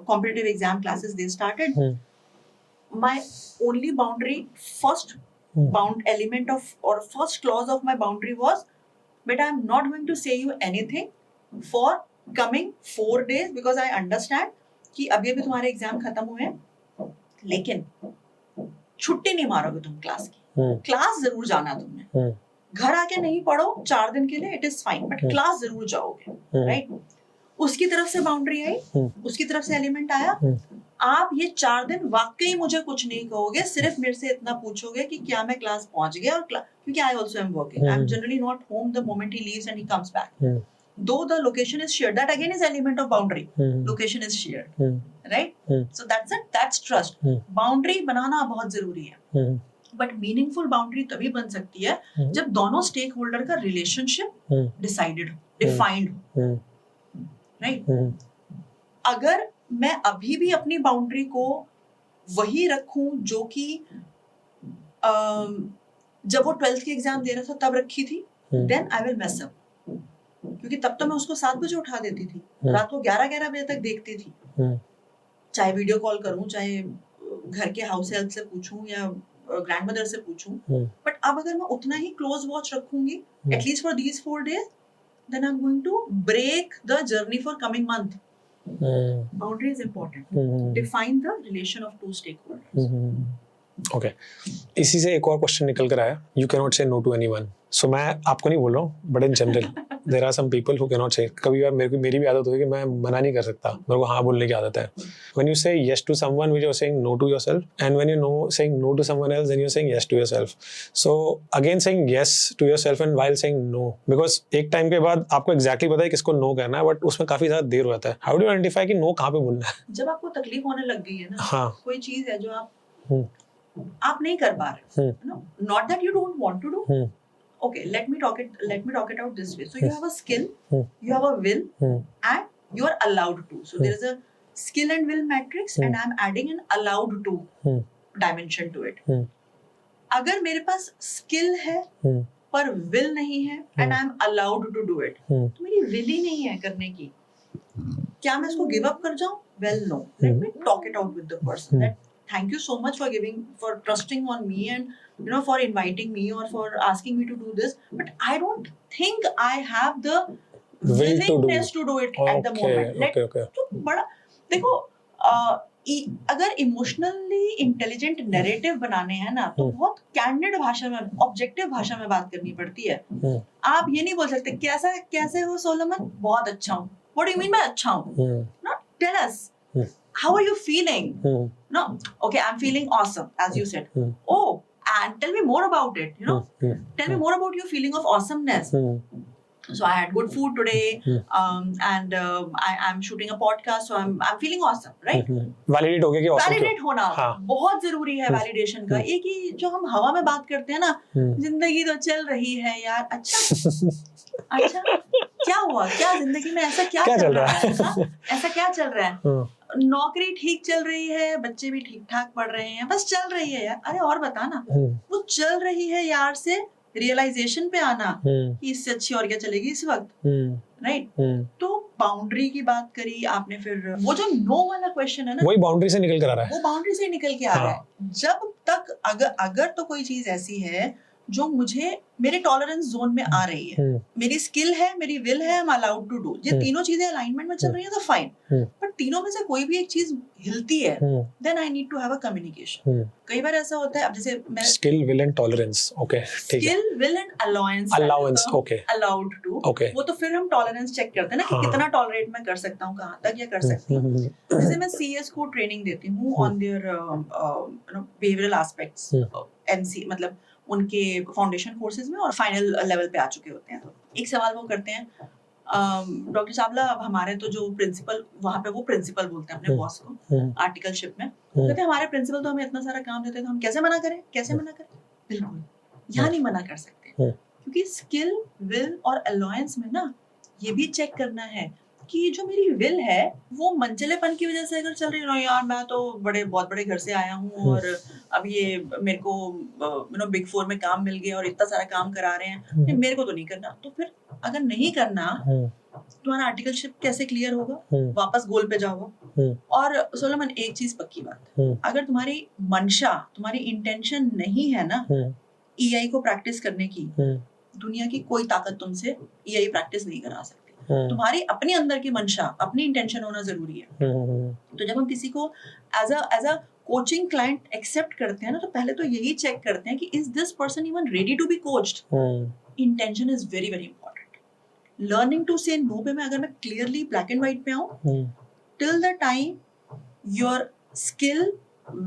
competitive exam classes they started. My only boundary, first bound element of or first clause of my boundary was, but I'm not going to say you anything for coming 4 days, because I understand कि अभी तुम्हारे exam खत्म हुए हैं, लेकिन छुट्टी नहीं मारोगे तुम क्लास की. क्लास जरूर जाना तुमने. घर आके नहीं पढ़ो 4 दिन के लिए, it is fine, but class जरूर जाओगे. राइट. उसकी तरफ से बाउंड्री आई, उसकी तरफ से एलिमेंट आया. आप ये 4 दिन वाकई मुझे कुछ नहीं कहोगे, सिर्फ मेरे से इतना पूछोगे कि क्या मैं क्लास पहुंच गया, और क्योंकि I also am working, I am generally not home the moment he leaves and he comes back. Though the location is shared, that again is element of boundary. Location is shared, right? So that's trust. Boundary बनाना बहुत जरूरी है. But meaningful boundary तभी बन सकती है जब दोनों stake holder का रिलेशनशिप डिसाइडेड डिफाइंड हो. राइट. अगर मैं अभी भी अपनी बाउंड्री को वही रखूं जो कि जब वो 12th के एग्जाम दे रहा था तब रखी थी, then I will mess up. क्योंकि तब तो मैं उसको 7 बजे उठा देती थी, रात को 11 बजे तक देखती थी, चाहे वीडियो कॉल करूं, चाहे घर के हाउस हेल्प से पूछूं या ग्रैंडमदर से पूछूं. बट अब अगर मैं उतना ही क्लोज वॉच रखूंगी, at least for these 4 days, then I am going to break the journey for coming month. Boundary is important. Define the relation of two stakeholders. Okay. इसी से एक और क्वेश्चन निकल कर आया. You can not say no to anyone. So मैं आपको नहीं बोल रहा हूँ, but in general there are some people who can not say. कभी बार मेरी भी आदत होती है कि मैं मना नहीं कर सकता, मेरे को हाँ बोलने की आदत है. When you say yes to someone, you are saying no to yourself, and when you no saying no to someone else, then you are saying yes to yourself. So again saying yes to yourself and while saying no, because एक time के बाद आपको exactly पता है किसको no करना है, but उसमें काफी ज्यादा देर हो जाता है. हाउ डू यू आइडेंटिफाई कि नो कहाँ पे बोलना है? जब आपको तकलीफ होने लग गई है ना, हाँ, कोई चीज है जो आप नहीं कर पा रहे, not that you don't want to do. Okay, let me talk it out this way. So you have a skill, you have a will, and you are allowed to. So there is a skill and will matrix, and I'm adding an allowed to dimension to it. अगर मेरे पास skill है पर will नहीं है, and I'm allowed to do it, तो मेरी will ही नहीं है करने की, क्या मैं इसको give up कर जाऊँ? Well, no. Let me talk it out with the person. That thank you so much for trusting on me, and for inviting me or for asking me to do this, but I don't think I have the willingness to do it at the moment. Okay. तो बड़ा देखो, अगर emotionally intelligent narrative बनाने हैं ना, तो बहुत candid भाषा में, ऑब्जेक्टिव भाषा में बात करनी पड़ती है. आप ये नहीं बोल सकते कैसे हो सोलोमन, बहुत अच्छा हूँ. What do you mean by अच्छा हूँ? No, tell us. How are you feeling? No, okay, I'm feeling awesome, as you said. Oh, and tell me more about it. Tell me more about your feeling of awesomeness. So I had good food today, and I'm shooting a podcast, so I'm feeling awesome, right? Validate हो गया कि awesome क्यों? Validate होना हाँ. बहुत जरूरी है validation का। एक ही जो हम हवा में बात करते हैं ना, जिंदगी तो चल रही है यार, अच्छा क्या हुआ, क्या जिंदगी में ऐसा क्या चल रहा है, ऐसा क्या चल रहा है? नौकरी ठीक चल रही है, बच्चे भी ठीक ठाक पढ़ रहे हैं, बस चल रही है यार। अरे और बता ना, वो चल रही है यार से रियलाइजेशन पे आना कि इससे अच्छी और क्या चलेगी इस वक्त, राइट? तो बाउंड्री की बात करी आपने, फिर वो जो नो वाला क्वेश्चन है ना, वही बाउंड्री से निकल कर आ रहा है, वो बाउंड्री से निकल के आ रहा है। जब तक अगर तो कोई चीज ऐसी है जो मुझे मेरे टॉलरेंस जोन में आ रही है, मेरी स्किल है, मेरी विल है, I am allowed to do, ये तीनों चीजें अलाइनमेंट में चल रही है तो फाइन। बट तीनों में से कोई भी एक चीज हिलती है, then I need to have a communication. कई बार ऐसा होता है, अब जैसे मैं skill will and tolerance, okay ठीक है, skill will and allowance, okay, allowed to, वो तो फिर हम टॉलरेंस चेक करते हैं ना कि कितना टॉलरेट मैं कर सकता हूँ, कहाँ तक या कर सकती हूँ। जैसे मैं सीएस को ट्रेनिंग देती हूँ on their behavioural aspects, MC मतलब उनके फाउंडेशन कोर्सेज में और फाइनल लेवल पे आ चुके होते हैं। तो एक सवाल वो करते हैं, डॉक्टर चावला, अब हमारे तो जो प्रिंसिपल, वहाँ पे वो प्रिंसिपल बोलते हैं अपने बॉस को आर्टिकलशिप में, कहते हैं हमारे प्रिंसिपल तो हमें इतना सारा काम देते हैं, तो हम कैसे मना करें, कैसे मना करें? बिल्कुल यहाँ नहीं मना कर सकते, क्योंकि स्किल, विल और अलायंस में ना ये भी चेक करना है कि जो मेरी विल है वो मनचलेपन की वजह से अगर चल रही है, यार मैं तो बहुत बड़े घर से आया हूँ और अब ये मेरे को बिग 4 में काम मिल गया और इतना सारा काम करा रहे हैं, मेरे को तो नहीं करना। तो फिर अगर नहीं करना, तुम्हारा आर्टिकलशिप कैसे क्लियर होगा? वापस गोल पे जाओगे। और सोलोमन, एक चीज पक्की बात, अगर तुम्हारी मंशा, तुम्हारी इंटेंशन नहीं है ना ईआई को प्रैक्टिस करने की, दुनिया की कोई ताकत तुमसे ईआई प्रैक्टिस नहीं करा सकती। तुम्हारी अपनी अंदर की मंशा, अपनी इंटेंशन होना जरूरी है। तो जब हम किसी को as a coaching client accept करते हैं ना, तो पहले तो यही चेक करते हैं कि is this person even ready to be coached. Intention is very very important. Learning to say no पे मैं अगर मैं क्लियरली ब्लैक एंड व्हाइट पे आऊं, till the time your skill,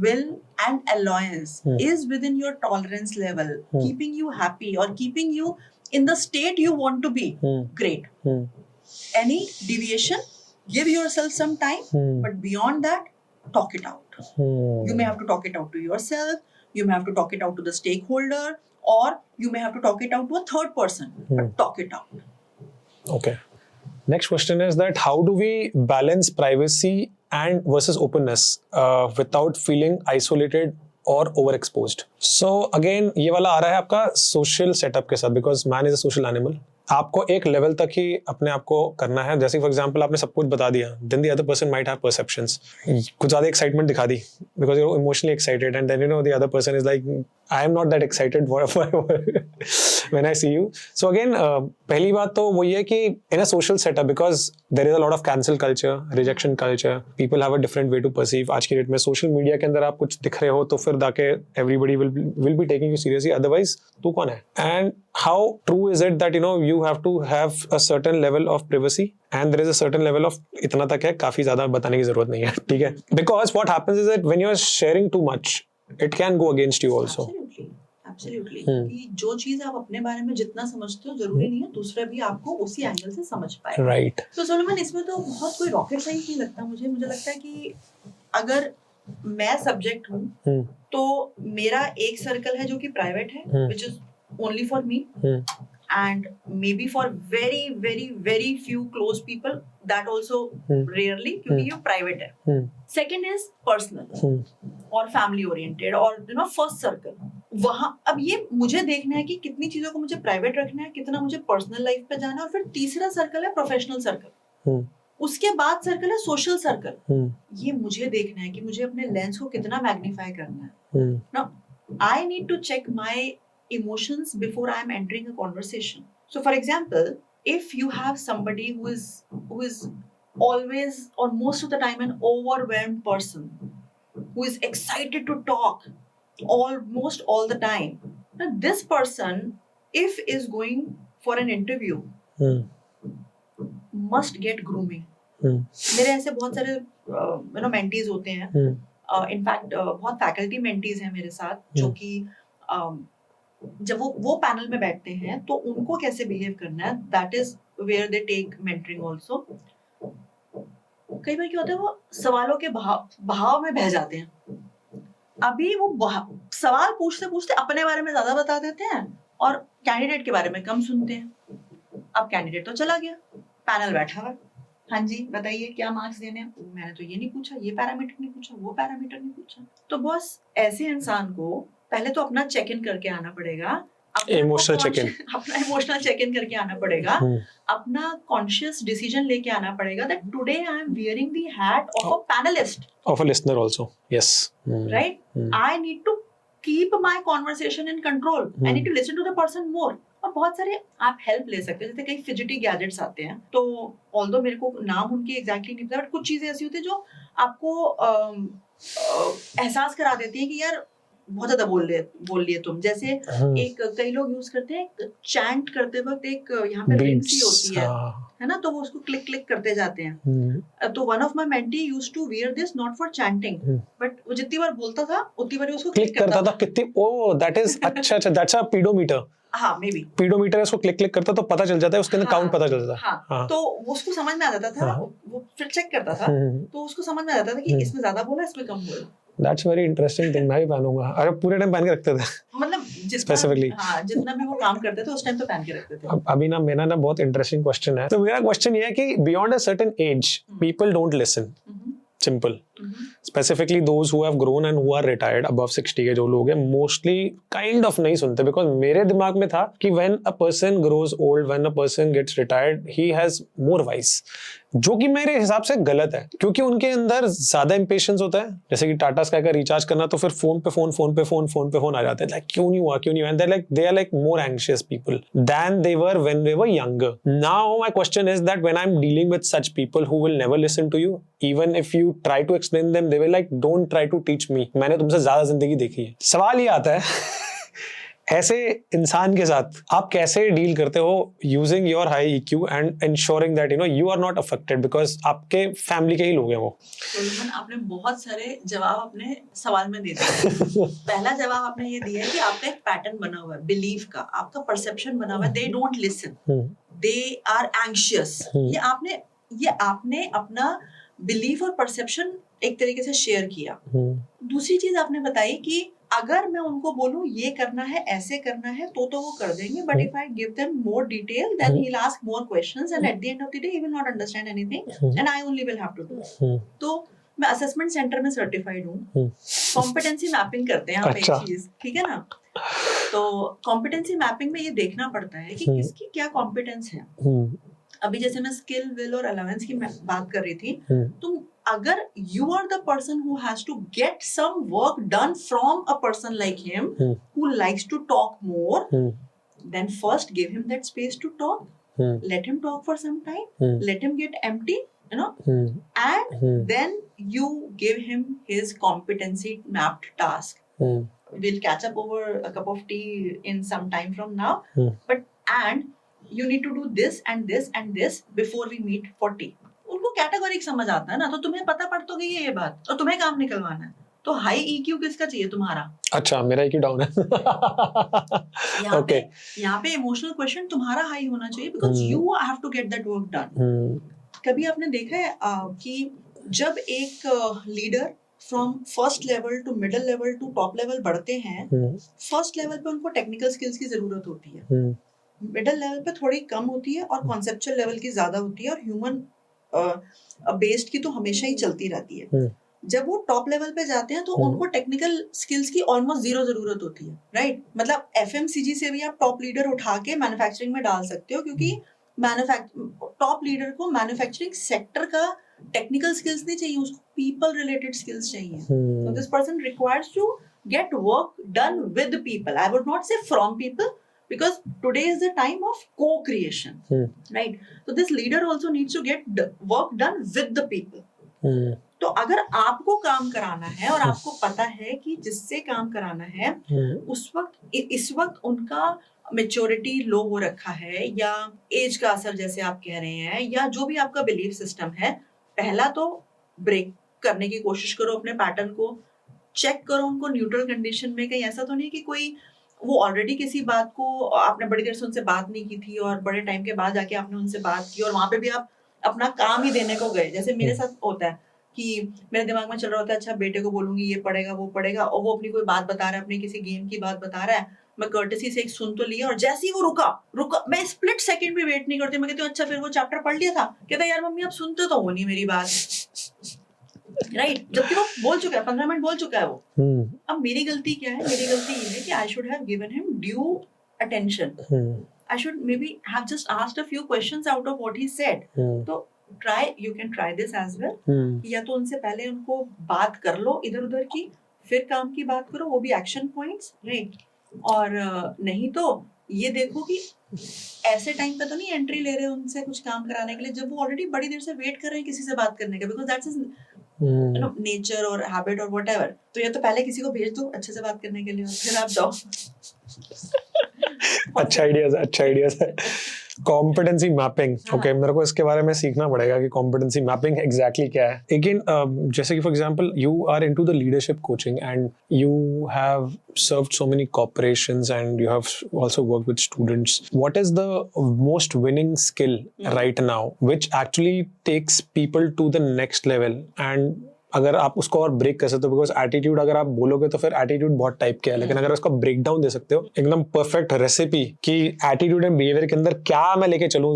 will and alliance is within your tolerance level, keeping you happy or keeping you in the state you want to be, great. Any deviation, give yourself some time, but beyond that, talk it out. You may have to talk it out to yourself, you may have to talk it out to the stakeholder, or you may have to talk it out to a third person, but talk it out. Okay. Next question is that how do we balance privacy and versus openness without feeling isolated or overexposed? So again, ये वाला आ रहा है आपका social setup के साथ, because man is a social animal. आपको एक level तक ही अपने आप को करना है। जैसे फॉर एग्जांपल आपने सब कुछ बता दिया, then the other person might have perceptions, कुछ ज़्यादा एक्साइटमेंट दिखा दी because you are emotionally excited, and then you know the other person is like I am not that excited when I see you. So again पहली बात तो वही है कि in a social setup, because there is a lot of cancel culture, rejection culture, people have a different way to perceive. आज की date में social media के अंदर आप कुछ दिख रहे हो तो फिर जाके everybody will be taking you seriously, otherwise तू कौन है? And how true is it that you know you have to have a certain level of privacy and there is a certain level of इतना तक है, काफी ज्यादा बताने की जरूरत नहीं है, ठीक है? Because what happens is that when you are sharing too much, it can go against you also. Absolutely. कि जो चीज आप अपने बारे में जितना समझते हो, जरूरी नहीं है दूसरा भी आपको उसी एंगल से समझ पाए। Right. तो सोलोमन, इसमें तो बहुत कोई रॉकेट साइंस नहीं लगता मुझे लगता है कि अगर मैं सब्जेक्ट हूँ तो मेरा एक सर्कल है जो कि प्राइवेट है, which is only for me. And maybe for very very very few close people, that also rarely, क्योंकि ये private है। Second is personal और family oriented और first circle, वहाँ अब ये मुझे देखना है कि कितनी चीजों को मुझे private रखना है, कितना मुझे personal life पे जाना है, और फिर तीसरा सर्कल है professional circle, उसके बाद सर्कल है सोशल सर्कल। ये मुझे देखना है कि मुझे अपने लेंस को कितना मैग्नीफाई करना है। Now I need to check my emotions before I am entering a conversation. So for example, if you have somebody who is always or most of the time an overwhelmed person who is excited to talk almost all the time, now this person, if is going for an interview, must get grooming. मेरे ऐसे बहुत सारे mentees होते हैं, in fact बहुत faculty mentees हैं मेरे साथ जो कि जब वो पैनल में बैठते हैं तो उनको कैसे बिहेव करना है, that is where they take mentoring also. कई बार क्या होता है वो सवालों के भाव में बह जाते हैं। अभी वो सवाल पूछते पूछते अपने बारे में ज्यादा बता देते हैं और कैंडिडेट के बारे में कम सुनते हैं। अब कैंडिडेट तो चला गया, पैनल बैठा हुआ, हाँ जी बताइए क्या मार्क्स देने हैं, मैंने तो ये नहीं पूछा, ये पैरामीटर नहीं पूछा, वो पैरामीटर नहीं पूछा। तो बॉस ऐसे इंसान को पहले तो अपना चेक इन करके आना पड़ेगा, इमोशनल चेक इन, अपना इमोशनल चेक इन करके आना पड़ेगा, अपना कॉन्शियस डिसीजन लेके आना पड़ेगा that today I am wearing the hat of a panellist, of a listener also, yes, right. I need to keep my conversation in control, I need to listen to the person more. और बहुत सारे आप help ले सकते हैं, जैसे कई fidgety gadgets आते हैं, तो ऑल्दो मेरे को नाम उनकी एग्जैक्टली नहीं पता, बट कुछ चीजें ऐसी होती है जो आपको एहसास करा देती है कि यार बहुत ज्यादा बोल लिए तुम। जैसे एक कई लोग यूज करते हैं चैंट करते वक्त, एक यहाँ पे रिंग सी होती है ना, तो वो उसको क्लिक क्लिक करते जाते हैं। तो one of my mentee used to wear this not for chanting, but वो जितनी बार बोलता था उतनी बार उसको क्लिक करता था। कितनी ओ दैट इज अच्छा दैट्स अ पीडोमीटर। हाँ मे बी पीडोमीटर इसको क्लिक क्लिक करता तो पता चल जाता है, उसके अंदर काउंट पता चल जाता है। हाँ। तो उसको समझ में आ जाता था, वो फिर चेक करता था, तो उसको समझ में आ जाता था कि इसमें ज्यादा बोला, इसमें कम बोला। That's very interesting thing, मैं भी पहनूंगा। अरे पूरे टाइम पहन के रखते थे, मतलब स्पेसिफिकली जितना भी वो काम करते थे उस टाइम तो पहन के रखते थे। अभी ना मेरा ना बहुत इंटरेस्टिंग क्वेश्चन है। तो मेरा क्वेश्चन ये है कि beyond a certain age people don't listen, simple. Specifically those who have grown and who are retired above 60 के जो लोग हैं मोस्टली काइंड ऑफ नहीं सुनते, बिकॉज मेरे दिमाग में था कि when a person grows old, when a person gets retired, he has more vice, जो कि मेरे हिसाब से गलत है, क्योंकि उनके अंदर ज्यादा इंपेशेंस होता है। जैसे कि टाटा स्काई का रिचार्ज करना तो फिर फोन पे फोन आ जाते हैं, लाइक क्यों नहीं हुआ, and they are like more anxious people than they were when they were younger. Now my question is that when I am dealing with such people who will never listen to you, even if you try to explain them, they will like don't try to teach me, मैंने तुमसे ज्यादा जिंदगी देखी है। सवाल ये आता है ऐसे इंसान के साथ आप कैसे डील करते हो using your high EQ and insuring that you are not affected, because आपके फैमिली के ही लोग हैं वो। सुलेमान, आपने बहुत सारे जवाब अपने सवाल में दे दिए। पहला जवाब आपने ये दिया है कि आपका एक पैटर्न बना हुआ है बिलीफ का, आपका परसेप्शन बना हुआ है, they don't listen, they are anxious. ये आपने अपना बिलीफ और परसेप्शन एक तरीके से शेयर किया। दूसरी चीज आपने बताई कि अगर मैं उनको बोलूं ये करना है, ऐसे करना है, तो वो कर देंगे, but if I give them more detail then he will ask more questions and at the end of the day he will not understand anything and I only will have to do. तो मैं assessment centre में certified हूँ, competency mapping करते हैं आप एक चीज, ठीक है ना। तो कॉम्पिटेंसी मैपिंग में ये देखना पड़ता है कि किसकी क्या कॉम्पिटेंस है। अभी जैसे मैं स्किल, विल और अलाउंस की बात कर रही थी, तुम अगर you are the person who has to get some work done from a person like him who likes to talk more, then first give him that space to talk, let him talk for some time, let him get empty, and then you give him his competency mapped task. We'll catch up over a cup of tea in some time from now, and you need to do this and this and this before we meet for tea. उनको categoric समझ आता है ना, तो तुम्हें पता पड़ तो गई है ये बात, और तुम्हें काम निकलवाना है। तो हाई ईक्यू किसका चाहिए तुम्हारा? अच्छा, मेरा ईक्यू डाउन है। यहाँ पे इमोशनल क्वेश्चन तुम्हारा हाई होना चाहिए, because you have to get that work done. कभी आपने देखा है कि जब एक leader from first level to middle level to top level बढ़ते हैं, फर्स्ट लेवल पे उनको टेक्निकल स्किल्स की जरूरत होती है, मिडिल लेवल पे थोड़ी कम होती है, और कॉन्सेप्चुअल लेवल की ज्यादा होती है, और ह्यूमन बेस्ड की तो हमेशा ही चलती रहती है। जब वो टॉप लेवल पे जाते हैं तो उनको टेक्निकल स्किल्स की ऑलमोस्ट जीरो जरूरत होती है, राइट। मतलब एफएमसीजी से भी आप टॉप लीडर उठा के मैन्युफैक्चरिंग में डाल सकते हो, क्योंकि टॉप लीडर को मैन्युफैक्चरिंग सेक्टर का टेक्निकल स्किल्स नहीं चाहिए, उसको पीपल रिलेटेड स्किल्स चाहिए। So this person requires to get work done with people. I would not say from people, because today is the time of co-creation, right? So this leader also needs to get work done with the people. तो अगर आपको काम कराना है और आपको पता है कि जिससे काम कराना है इस वक्त उनका मेच्योरिटी लो हो रखा है, या एज का असर जैसे आप कह रहे हैं, या जो भी आपका बिलीफ सिस्टम है, पहला तो ब्रेक करने की कोशिश करो, अपने पैटर्न को चेक करो, उनको न्यूट्रल कंडीशन में। कहीं ऐसा तो नहीं कि कोई वो ऑलरेडी किसी बात को आपने बड़ी देर से उनसे बात नहीं की थी और बड़े टाइम के बाद जाके आपने उनसे बात की और वहां पे भी आप अपना काम ही देने को गए। जैसे मेरे साथ होता है कि मेरे दिमाग में चल रहा होता है, अच्छा बेटे को बोलूंगी ये पढ़ेगा वो पढ़ेगा, और वो अपनी कोई बात बता रहा है, अपनी किसी गेम की बात बता रहा है, मैं कर्टसी से एक सुन तो लिया, और जैसे ही वो रुका मैं स्प्लिट सेकंड भी वेट नहीं करती, मैं कहती हूँ अच्छा फिर वो चैप्टर पढ़ लिया था, कहता यार मम्मी आप सुनते तो हो नहीं मेरी बात, राइट? जबकि वो बोल चुका है, 15 मिनट बोल चुका है वो। अब मेरी गलती क्या है? मेरी गलती ये है कि I should have given him due attention, I should maybe have just asked a few questions out of what he said. तो you can try this as well. या तो उनसे पहले उनको बात कर लो इधर उधर की, फिर काम की बात करो, वो भी एक्शन पॉइंट्स, राइट? और नहीं तो ये देखो कि ऐसे टाइम पे तो नहीं एंट्री ले रहे उनसे कुछ काम कराने के लिए जब वो ऑलरेडी बड़ी देर से वेट कर रहे हैं किसी से बात करने का, बिकॉज दैट्स हिज नेचर और हैबिट और व्हाटएवर। तो ये तो पहले किसी को भेज दो अच्छे से बात करने के लिए, फिर आप जाओ। अच्छा आइडिया है। कॉम्पिटेंसी मैपिंग, ओके, मेरे को इसके बारे में सीखना पड़ेगा कि कॉम्पिटेंसी मैपिंग एग्जैक्टली क्या है। लेकिन जैसे कि for example you are into the leadership coaching and you have served so many corporations and you have also worked with students. What is the most winning skill right now which actually takes people to the next level? And अगर आप उसको और break कर सकते हो, because attitude अगर आप बोलोगे तो फिर एटीट्यूड बहुत टाइप के है, लेकिन अगर उसका ब्रेक डाउन दे सकते हो एकदम परफेक्ट रेसिपी कि एटीट्यूड एंड बिहेवियर के अंदर क्या मैं लेके चलूं,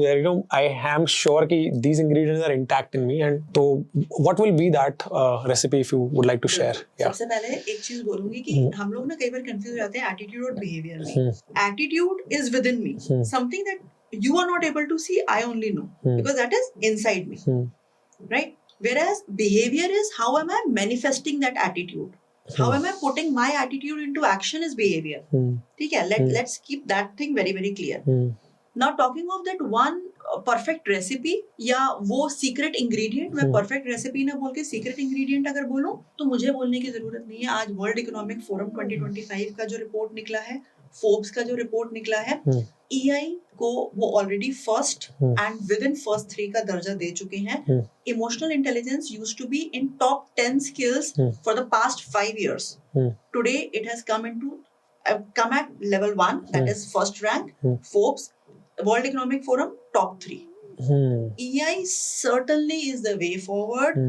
आई एम श्योर कि these ingredients are intact in me, and तो what will be that recipe if you would like to share? सबसे पहले एक चीज बोलूंगी कि हम लोग ना कई बार कंफ्यूज हो जाते हैं एटीट्यूड और बिहेवियर में। Attitude is with in me, something that you are not able to see, I only know, because that is inside me, right? Whereas behavior is how am I manifesting that attitude, how am I putting my attitude into action is behavior. ठीक है, let's keep that thing very very clear. Now talking of that one perfect recipe या वो secret ingredient, मैं perfect recipe ना बोल के secret ingredient अगर बोलूं तो मुझे बोलने की जरूरत नहीं है। आज वर्ल्ड इकोनॉमिक फोरम 2025 का जो रिपोर्ट निकला है, फोर्ब्स का जो रिपोर्ट निकला है, EI को वो already first and within first 3 का दर्जा दे चुके हैं। Emotional intelligence used to be in top 10 skills for the past 5 years. Today it has come at level 1, that is first rank. Forbes, World Economic Forum, top 3. EI certainly is the way forward.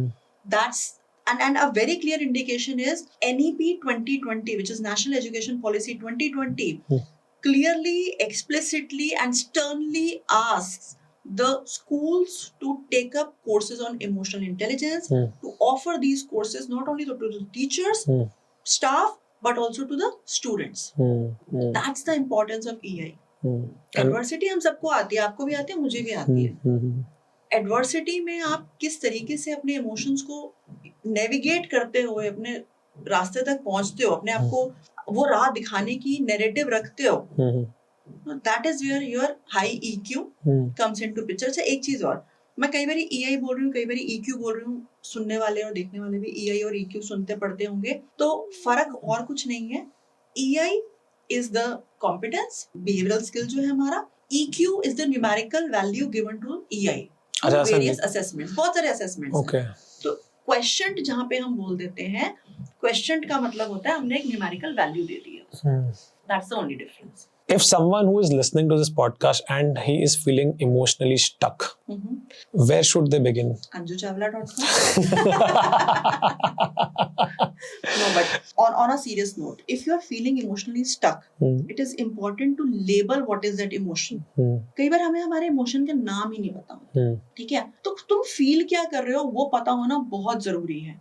That's and a very clear indication is NEP 2020, which is National Education Policy 2020, clearly, explicitly and sternly asks the schools to take up courses on emotional intelligence, to offer these courses not only to the teachers, staff, but also to the students. That's the importance of EI. Adversity हम सबको आती है, आपको भी आती है, मुझे भी आती है। एडवर्सिटी में आप किस तरीके से अपने इमोशंस को नेविगेट करते हुए अपने रास्ते तक पहुंचते हो, अपने आप को वो राह दिखाने की नैरेटिव रखते हो, that is where your high EQ comes into picture. अच्छा एक चीज और, मैं कई बार EI बोल रही हूँ, कई बार EQ बोल रही हूँ, सुनने वाले और देखने वाले भी EI और EQ सुनते पढ़ते होंगे, तो फर्क और कुछ नहीं है। EI is the competence, behavioural skill जो है हमारा, EQ is the numerical value given to EI, various assessments, बहुत सारे असेसमेंट्स हैं। तो क्वेश्चन जहाँ पे हम बोल देते हैं, क्वेश्चन का मतलब होता है हमने एक न्यूमेरिकल वैल्यू दे दी है, that's the only difference. If someone who is listening to this podcast and he is feeling emotionally stuck, where should they begin? anjuchavla.com. No, but on a serious note, if you are feeling emotionally stuck, it is important to label what is that emotion. कई बार हमें हमारे emotion के नाम ही नहीं पता होते, ठीक है? तो तुम फील क्या कर रहे हो वो पता होना बहुत जरूरी है।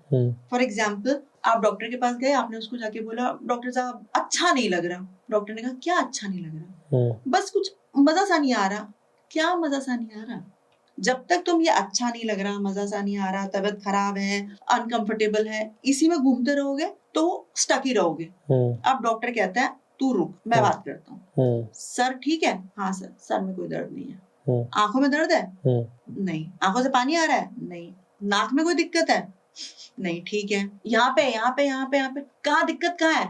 फॉर एग्जाम्पल, आप डॉक्टर के पास गए, आपने उसको जाके बोला डॉक्टर साहब अच्छा नहीं लग रहा, डॉक्टर ने कहा क्या अच्छा नहीं लग रहा? बस कुछ मजा सा नहीं आ रहा। क्या मजा सा नहीं आ रहा? जब तक तुम ये अच्छा नहीं लग रहा, मजा सा नहीं आ रहा, तबीयत खराब है, अनकंफर्टेबल है, इसी में घूमते रहोगे तो स्टक ही रहोगे। अब डॉक्टर कहता है तू रुक, मैं बात करता हूँ। सर ठीक है? हाँ सर, सर में कोई दर्द नहीं है। आंखों में दर्द है? नहीं। आंखों से पानी आ रहा है? नहीं। नाक में कोई दिक्कत है? नहीं। ठीक है, यहाँ पे कहाँ दिक्कत कहाँ है?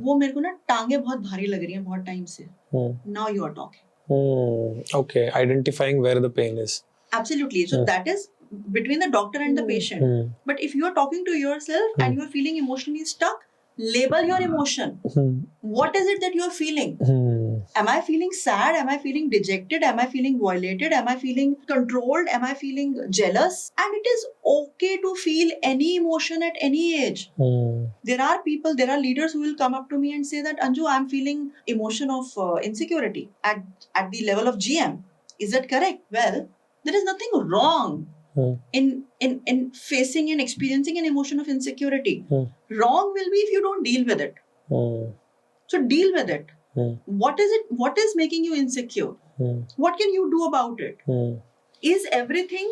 वो मेरे को ना टांगे बहुत भारी लग रही हैं बहुत टाइम से। Now you are talking. Okay, identifying where the pain is. Absolutely. So that is between the doctor and the patient. But if you are talking to yourself and you are feeling emotionally stuck, label your emotion. What is it that you're feeling? Am I feeling sad? Am I feeling dejected? Am I feeling violated? Am I feeling controlled? Am I feeling jealous? And it is okay to feel any emotion at any age. There are people, there are leaders who will come up to me and say that, Anju, I'm feeling emotion of insecurity at the level of GM. Is that correct? Well, there is nothing wrong in facing and experiencing an emotion of insecurity. Wrong will be if you don't deal with it. So deal with it. What is it? What is making you insecure? What can you do about it? Is everything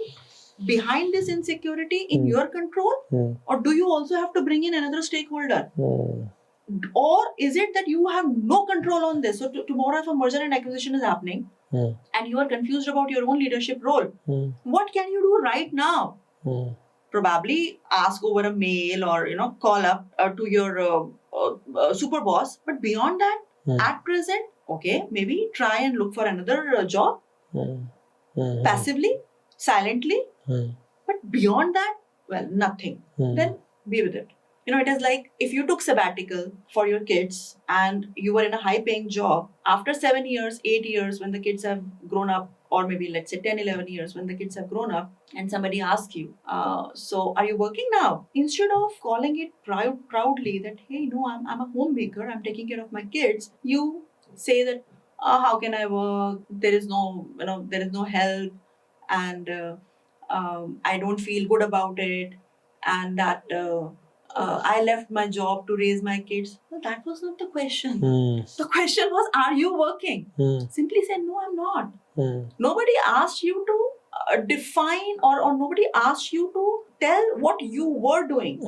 behind this insecurity in your control? Or do you also have to bring in another stakeholder? Or is it that you have no control on this? So tomorrow if a merger and acquisition is happening and you are confused about your own leadership role, what can you do right now? Probably ask over a mail or call up to your super boss. But beyond that, at present, okay, maybe try and look for another job passively, silently. But beyond that, well, nothing. Then be with it. It is like if you took sabbatical for your kids and you were in a high-paying job, after 7 years, 8 years, when the kids have grown up, or maybe let's say 10, 11 years when the kids have grown up, and somebody asks you, so are you working now? Instead of calling it proudly that, hey, no, I'm a homemaker, I'm taking care of my kids, you say that, how can I work? There is no help, and I don't feel good about it, and that I left my job to raise my kids. Well, that was not the question. The question was, are you working? Simply say, no, I'm not. Nobody asked you to define or nobody asked you to tell what you were doing.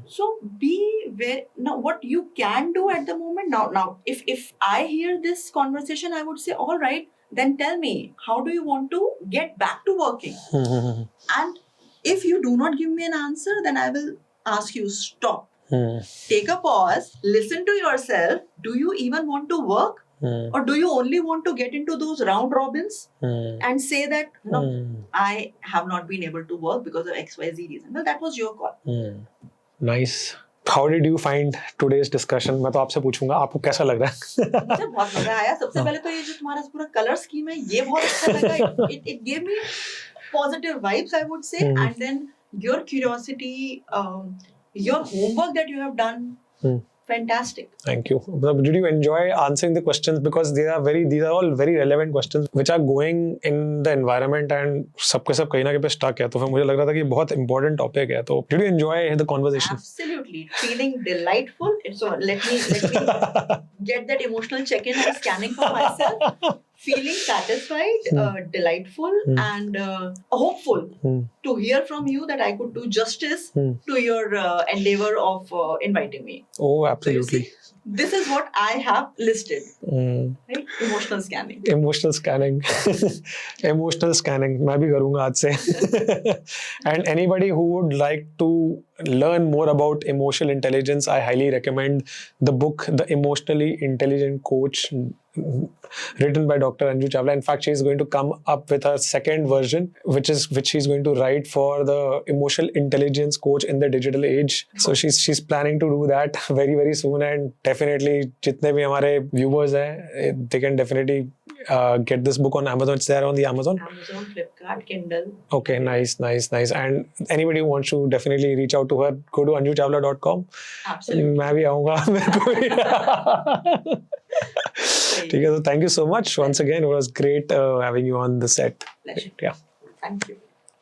So be very, now what you can do at the moment. Now if I hear this conversation, I would say, all right, then tell me, how do you want to get back to working? And if you do not give me an answer, then I will ask you, stop. Take a pause, listen to yourself. Do you even want to work? Or do you only want to get into those round robins and say that, no, I have not been able to work because of XYZ reason? Well, that was your call. Nice. How did you find today's discussion? मैं तो आपसे पूछूंगा, आपको कैसा लग रहा है? मुझे बहुत मजा आया. सबसे पहले तो ये जो तुम्हारा पूरा कलर स्कीम है, ये बहुत अच्छा लगा. It gave me positive vibes, I would say. And then your curiosity, your homework that you have done, fantastic. Thank you. Did you enjoy answering the questions? Because these are all very relevant questions which are going in the environment and सबके सब कहीं ना कहीं पे stuck है. तो फिर मुझे लग रहा था कि बहुत important topic है. तो did you enjoy the conversation? Absolutely. Feeling delightful. So let me get that emotional check-in and scanning for myself. Feeling satisfied, delightful, and hopeful to hear from you that I could do justice to your endeavor of inviting me. Oh, absolutely. So this is what I have listed. Right? Emotional scanning. Emotional scanning. Emotional scanning. मैं भी करूँगा आज से. And anybody who would like to learn more about emotional intelligence, I highly recommend the book, The Emotionally Intelligent Coach, written by Dr. Anju Chawla. In fact, she is going to come up with her second version, which she's going to write for the emotional intelligence coach in the digital age. So she's planning to do that very, very soon. And definitely, जितने भी हमारे viewers हैं, they can definitely get this book on Amazon. It's there on the Amazon. Amazon, Flipkart, Kindle. Okay, nice. And anybody who wants to definitely reach out to her, go to anjuchawla.com. Absolutely. मैं भी आऊँगा, मेरे को भी. ठीक है, so thank you so much once again. It was great having you on the set. Pleasure. Yeah. Thank you.